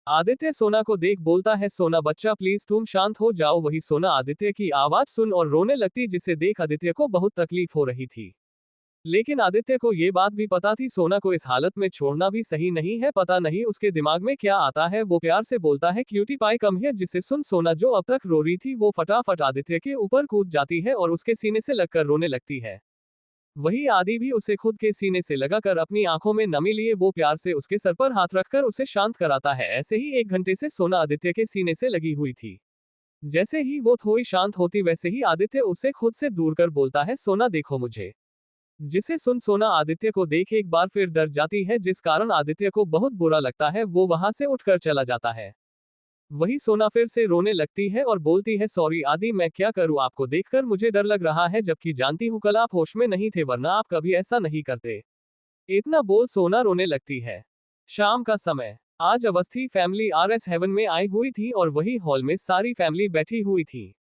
आदित्य सोना को देख बोलता है सोना बच्चा प्लीज तुम शांत हो जाओ। वही सोना आदित्य की आवाज सुन और रोने लगती, जिसे देख आदित्य को बहुत तकलीफ हो रही थी। लेकिन आदित्य को ये बात भी पता थी सोना को इस हालत में छोड़ना भी सही नहीं है। पता नहीं उसके दिमाग में क्या आता है, वो प्यार से बोलता है क्यूटी पाई कम है। जिसे सुन सोना जो अब तक रो रही थी वो फटाफट आदित्य के ऊपर कूद जाती है और उसके सीने से लगकर रोने लगती है। वही आदि भी उसे खुद के सीने से लगाकर अपनी आंखों में नमी लिए वो प्यार से उसके सर पर हाथ रखकर उसे शांत कराता है। ऐसे ही 1 घंटे से सोना आदित्य के सीने से लगी हुई थी। जैसे ही वो थोड़ी शांत होती वैसे ही आदित्य उसे खुद से दूर कर बोलता है सोना देखो मुझे। जिसे सुन सोना आदित्य को देख एक बार फिर डर जाती है, जिस कारण आदित्य को बहुत बुरा लगता है। वो वहां से उठकर चला जाता है। वही सोना फिर से रोने लगती है और बोलती है सॉरी आदि मैं क्या करूं, आपको देखकर मुझे डर लग रहा है, जबकि जानती हूं कल आप होश में नहीं थे वरना आप कभी ऐसा नहीं करते। इतना बोल सोना रोने लगती है। शाम का समय। आज अवस्थी फैमिली RS हेवन में आई हुई थी और वही हॉल में सारी फैमिली बैठी हुई थी।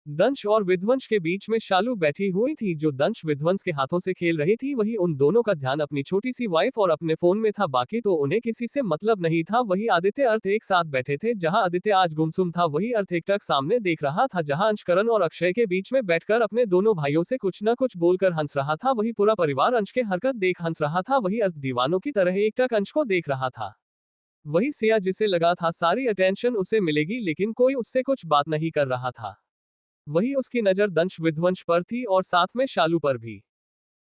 दंश और विध्वंस के बीच में शालू बैठी हुई थी जो दंश विध्वंस के हाथों से खेल रही थी। वही उन दोनों का ध्यान अपनी छोटी सी वाइफ और अपने फोन में था, बाकी तो उन्हें किसी से मतलब नहीं था। वही आदित्य अर्थ एक साथ बैठे थे। जहां आदित्य आज गुमसुम था वही अर्थ एकटक सामने देख रहा था। जहां अंश करण और अक्षय के बीच में बैठकर अपने दोनों भाइयों से कुछ न कुछ बोलकर हंस रहा था। वही पूरा परिवार अंश के हरकत देख हंस रहा था। वही अर्थ दीवानों की तरह एकटक अंश को देख रहा था। वही सिया जिसे लगा था सारी अटेंशन उसे मिलेगी, लेकिन कोई उससे कुछ बात नहीं कर रहा था। वही उसकी नजर दंश विध्वंस पर थी और साथ में शालू पर भी।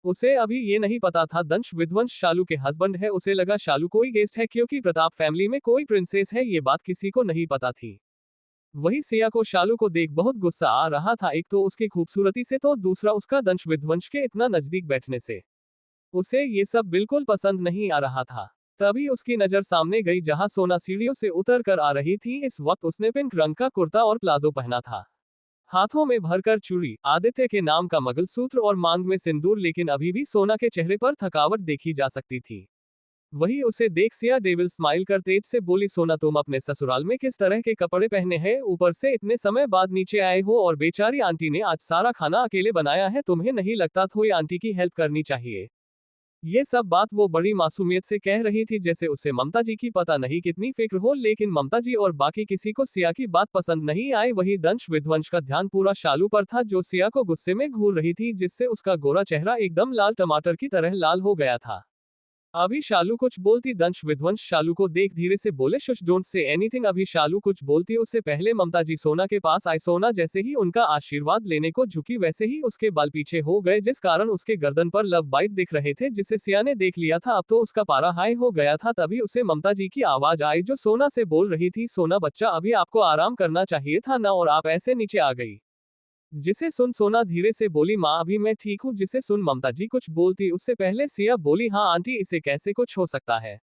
उसे अभी ये नहीं पता था दंश विध्वंस शालू के हस्बैंड है। उसे लगा शालू कोई गेस्ट है क्योंकि प्रताप फैमिली में कोई प्रिंसेस है, ये बात किसी को नहीं पता थी। वही सिया को शालू को देख बहुत गुस्सा आ रहा था, एक तो उसकी खूबसूरती से तो दूसरा उसका दंश विध्वंस के इतना नजदीक बैठने से। उसे ये सब बिल्कुल पसंद नहीं आ रहा था। तभी उसकी नजर सामने गई जहां सोना सीढ़ियों से उतर कर आ रही थी। इस वक्त उसने पिंक रंग का कुर्ता और प्लाजो पहना था। हाथों में भरकर चूड़ी, आदित्य के नाम का मंगलसूत्र और मांग में सिंदूर, लेकिन अभी भी सोना के चेहरे पर थकावट देखी जा सकती थी। वही उसे देख सिया डेविल स्माइल कर तेज से बोली सोना तुम अपने ससुराल में किस तरह के कपड़े पहने हैं, ऊपर से इतने समय बाद नीचे आए हो और बेचारी आंटी ने आज सारा खाना अकेले बनाया है, तुम्हें नहीं लगता थोड़ी आंटी की हेल्प करनी चाहिए। ये सब बात वो बड़ी मासूमियत से कह रही थी जैसे उसे ममता जी की पता नहीं कितनी फिक्र हो, लेकिन ममता जी और बाकी किसी को सिया की बात पसंद नहीं आई। वही दंश विध्वंस का ध्यान पूरा शालू पर था जो सिया को गुस्से में घूर रही थी, जिससे उसका गोरा चेहरा एकदम लाल टमाटर की तरह लाल हो गया था। अभी शालू कुछ बोलती दंश विध्वंस शालू को देख धीरे से बोले शुश डोंट से एनीथिंग। अभी शालू कुछ बोलती उससे पहले ममता जी सोना के पास आई। सोना जैसे ही उनका आशीर्वाद लेने को झुकी वैसे ही उसके बाल पीछे हो गए, जिस कारण उसके गर्दन पर लव बाइट दिख रहे थे, जिसे सिया ने देख लिया था। अब तो उसका पारा हाई हो गया था। तभी उसे ममता जी की आवाज आई जो सोना से बोल रही थी सोना बच्चा अभी आपको आराम करना चाहिए था ना, और आप ऐसे नीचे आ गई। जिसे सुन सोना धीरे से बोली माँ अभी मैं ठीक हूँ। जिसे सुन ममता जी कुछ बोलती उससे पहले सिया बोली हाँ आंटी इसे कैसे कुछ हो सकता है,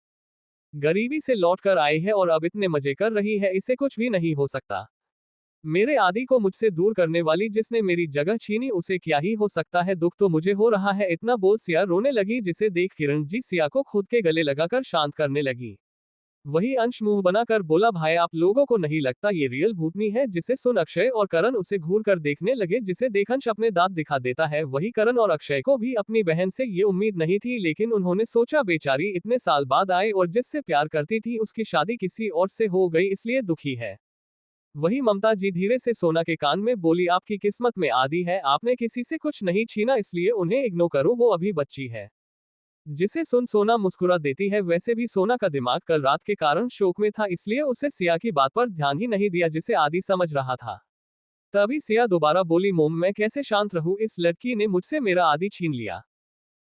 गरीबी से लौट कर आई है और अब इतने मजे कर रही है, इसे कुछ भी नहीं हो सकता। मेरे आदि को मुझसे दूर करने वाली जिसने मेरी जगह छीनी उसे क्या ही हो सकता है, दुख तो मुझे हो रहा है। इतना बोल सिया रोने लगी, जिसे देख किरण जी सिया को खुद के गले लगाकर शांत करने लगी। वही अंश मुंह बनाकर बोला, भाई आप लोगों को नहीं लगता ये रियल भूतनी है? जिसे सुन अक्षय और करण उसे घूर कर देखने लगे, जिसे देख अंश अपने दांत दिखा देता है। वही करण और अक्षय को भी अपनी बहन से ये उम्मीद नहीं थी, लेकिन उन्होंने सोचा बेचारी इतने साल बाद आए और जिससे प्यार करती थी उसकी शादी किसी और से हो गई, इसलिए दुखी है। वही ममता जी धीरे से सोना के कान में बोली, आपकी किस्मत में आदि है, आपने किसी से कुछ नहीं छीना, इसलिए उन्हें इग्नोर करो, वो अभी बच्ची है। जिसे सुन सोना मुस्कुरा देती है। वैसे भी सोना का दिमाग कल रात के कारण शोक में था, इसलिए उसे सिया की बात पर ध्यान ही नहीं दिया जिसे आदि समझ रहा था। तभी सिया दोबारा बोली, मोम मैं कैसे शांत रहूं, इस लड़की ने मुझसे मेरा आदि छीन लिया।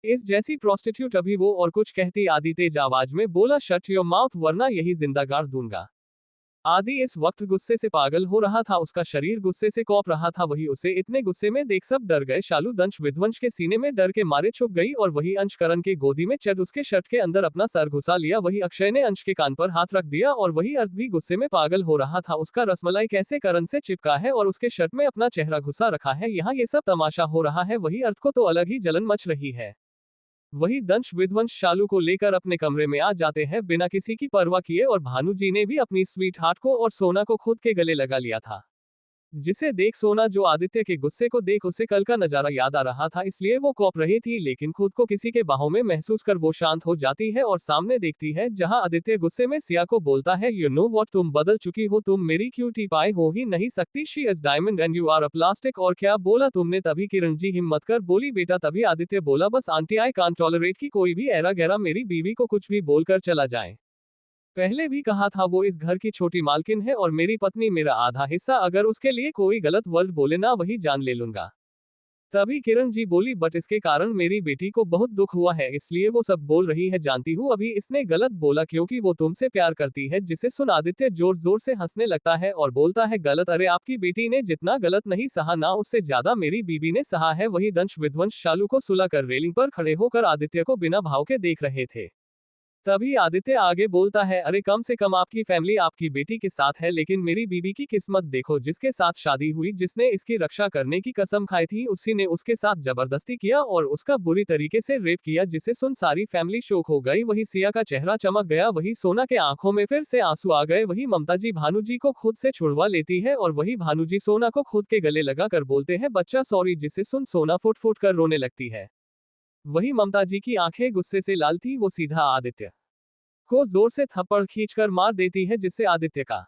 इस जैसी प्रोस्टिट्यूट। अभी वो और कुछ कहती आदि तेज आवाज में बोला, शट योर माउथ वरना यही जिंदा गाड़ दूंगा। आदि इस वक्त गुस्से से पागल हो रहा था, उसका शरीर गुस्से से कौप रहा था। वही उसे इतने गुस्से में देख सब डर गए। शालू दंश विध्वंस के सीने में डर के मारे छुप गई और वही अंश करण के गोदी में चढ़ उसके शर्ट के अंदर अपना सर घुसा लिया। वही अक्षय ने अंश के कान पर हाथ रख दिया और वही अर्थ भी गुस्से में पागल हो रहा था। उसका रसमलाई कैसे करण से चिपका है और उसके शर्ट में अपना चेहरा घुसा रखा है, यहाँ ये सब तमाशा हो रहा है। वही अर्थ को तो अलग ही जलन मच रही है। वही दंश विध्वंस शालू को लेकर अपने कमरे में आ जाते हैं बिना किसी की परवाह किए, और भानु जी ने भी अपनी स्वीट हार्ट को और सोना को खुद के गले लगा लिया था। जिसे देख सोना, जो आदित्य के गुस्से को देख उसे कल का नजारा याद आ रहा था, इसलिए वो कौप रही थी, लेकिन खुद को किसी के बाहों में महसूस कर वो शांत हो जाती है और सामने देखती है जहां आदित्य गुस्से में सिया को बोलता है, यू नो व्हाट, तुम बदल चुकी हो, तुम मेरी क्यूटी पाई हो ही नहीं सकती, she is diamond and you are a plastic. और क्या बोला तुमने? तभी किरण जी हिम्मत कर बोली, बेटा। तभी आदित्य बोला, बस आंटी, आई कांट टॉलरेट कि कोई भी ऐरा गैरा मेरी बीवी को कुछ भी बोलकर चला जाए। पहले भी कहा था वो इस घर की छोटी मालकिन है और मेरी पत्नी मेरा आधा हिस्सा, अगर उसके लिए कोई गलत वर्ड बोले ना वही जान ले लूंगा। तभी किरण जी बोली, बट इसके कारण मेरी बेटी को बहुत दुख हुआ है, इसलिए वो सब बोल रही है। जानती हूँ अभी इसने गलत बोला क्योंकि वो तुमसे प्यार करती है। जिसे सुन आदित्य जोर जोर से हंसने लगता है और बोलता है, गलत? अरे आपकी बेटी ने जितना गलत नहीं सहा ना उससे ज्यादा मेरी बीबी ने सहा है। वही दंश विध्वंस शालू को सुला कर रेलिंग पर खड़े होकर आदित्य को बिना भाव के देख रहे थे। तभी आदित्य आगे बोलता है, अरे कम से कम आपकी फैमिली आपकी बेटी के साथ है, लेकिन मेरी बीबी की किस्मत देखो, जिसके साथ शादी हुई, जिसने इसकी रक्षा करने की कसम खाई थी, उसी ने उसके साथ जबरदस्ती किया और उसका बुरी तरीके से रेप किया। जिसे सुन सारी फैमिली शोक हो गई। वही सिया का चेहरा चमक गया, वही सोना के आंखों में फिर से आंसू आ गए। वही ममता जी भानु जी को खुद से छुड़वा लेती है और वही भानु जी सोना को खुद के गले लगा कर बोलते हैं, बच्चा सॉरी। जिसे सुन सोना फुट फुट कर रोने लगती है। वही ममता जी की आंखें गुस्से से लाल थी, वो सीधा आदित्य को जोर से थप्पड़ खींचकर मार देती है, जिससे आदित्य का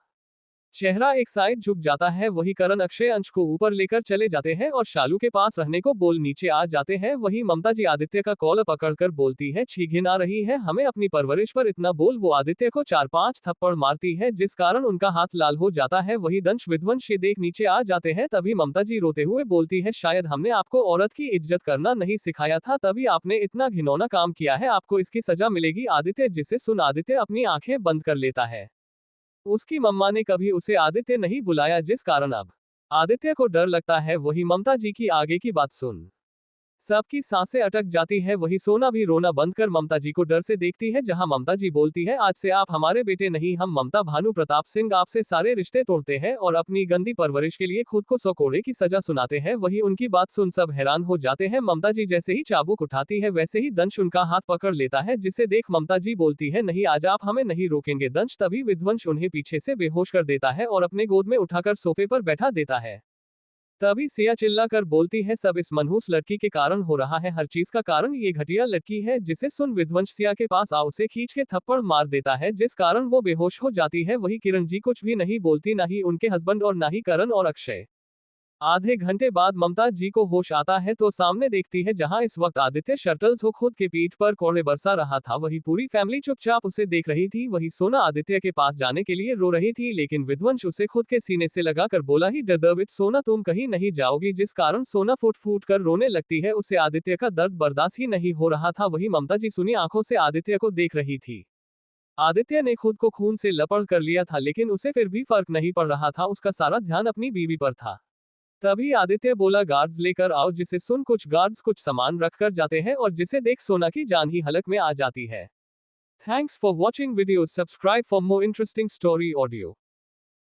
चेहरा एक साइड झुक जाता है। वही करण अक्षय अंश को ऊपर लेकर चले जाते हैं और शालू के पास रहने को बोल नीचे आ जाते हैं। वही ममता जी आदित्य का कॉलर पकड़कर बोलती है, छी घिन आ रही है हमें अपनी परवरिश पर इतना बोल। वो आदित्य को 4-5 थप्पड़ मारती है, जिस कारण उनका हाथ लाल हो जाता है। वही दंश विध्वंस ये देख नीचे आ जाते हैं। तभी ममता जी रोते हुए बोलती है, शायद हमने आपको औरत की इज्जत करना नहीं सिखाया था, तभी आपने इतना घिनौना काम किया है, आपको इसकी सजा मिलेगी। आदित्य जिसे सुन आदित्य अपनी आंखें बंद कर लेता है। उसकी मम्मा ने कभी उसे आदित्य नहीं बुलाया, जिस कारण अब आदित्य को डर लगता है। वही ममता जी की आगे की बात सुन सबकी सांसें अटक जाती है। वही सोना भी रोना बंद कर ममता जी को डर से देखती है, जहां ममता जी बोलती है, आज से आप हमारे बेटे नहीं, हम ममता भानु प्रताप सिंह आपसे सारे रिश्ते तोड़ते हैं और अपनी गंदी परवरिश के लिए खुद को 100 कोड़े की सजा सुनाते हैं। वही उनकी बात सुन सब हैरान हो जाते हैं। ममता जी जैसे ही चाबुक उठाती है वैसे ही दंश उनका हाथ पकड़ लेता है, जिसे देख ममता जी बोलती है, नहीं आज आप हमें नहीं रोकेंगे दंश। तभी विध्वंस उन्हें पीछे से बेहोश कर देता है और अपने गोद में उठाकर सोफे पर बैठा देता है। तभी सिया चिल्ला कर बोलती है, सब इस मनहूस लड़की के कारण हो रहा है, हर चीज का कारण ये घटिया लड़की है। जिसे सुन विध्वंस सिया के पास आ उसे खींच के थप्पड़ मार देता है, जिस कारण वो बेहोश हो जाती है। वही किरण जी कुछ भी नहीं बोलती, ना ही उनके हस्बैंड और ना ही करण और अक्षय। आधे घंटे बाद ममता जी को होश आता है तो सामने देखती है जहां इस वक्त आदित्य शटल्स हो खुद के पीठ पर कोड़े बरसा रहा था। वही पूरी फैमिली चुपचाप उसे देख रही थी। वही सोना आदित्य के पास जाने के लिए रो रही थी, लेकिन विध्वंस उसे खुद के सीने से लगाकर बोला, ही डिजर्व इट सोना, तुम कहीं नहीं जाओगी। जिस कारण सोना फूट फूट कर रोने लगती है, उसे आदित्य का दर्द बर्दाश्त ही नहीं हो रहा था। वही ममता जी सुनी आंखों से आदित्य को देख रही थी। आदित्य ने खुद को खून से लपड़ कर लिया था, लेकिन उसे फिर भी फर्क नहीं पड़ रहा था, उसका सारा ध्यान अपनी बीवी पर था। तभी आदित्य बोला, गार्ड्स लेकर आओ। जिसे सुन कुछ गार्ड्स कुछ सामान रखकर जाते हैं और जिसे देख सोना की जान ही हलक में आ जाती है। Thanks for watching video, subscribe for more interesting story audio.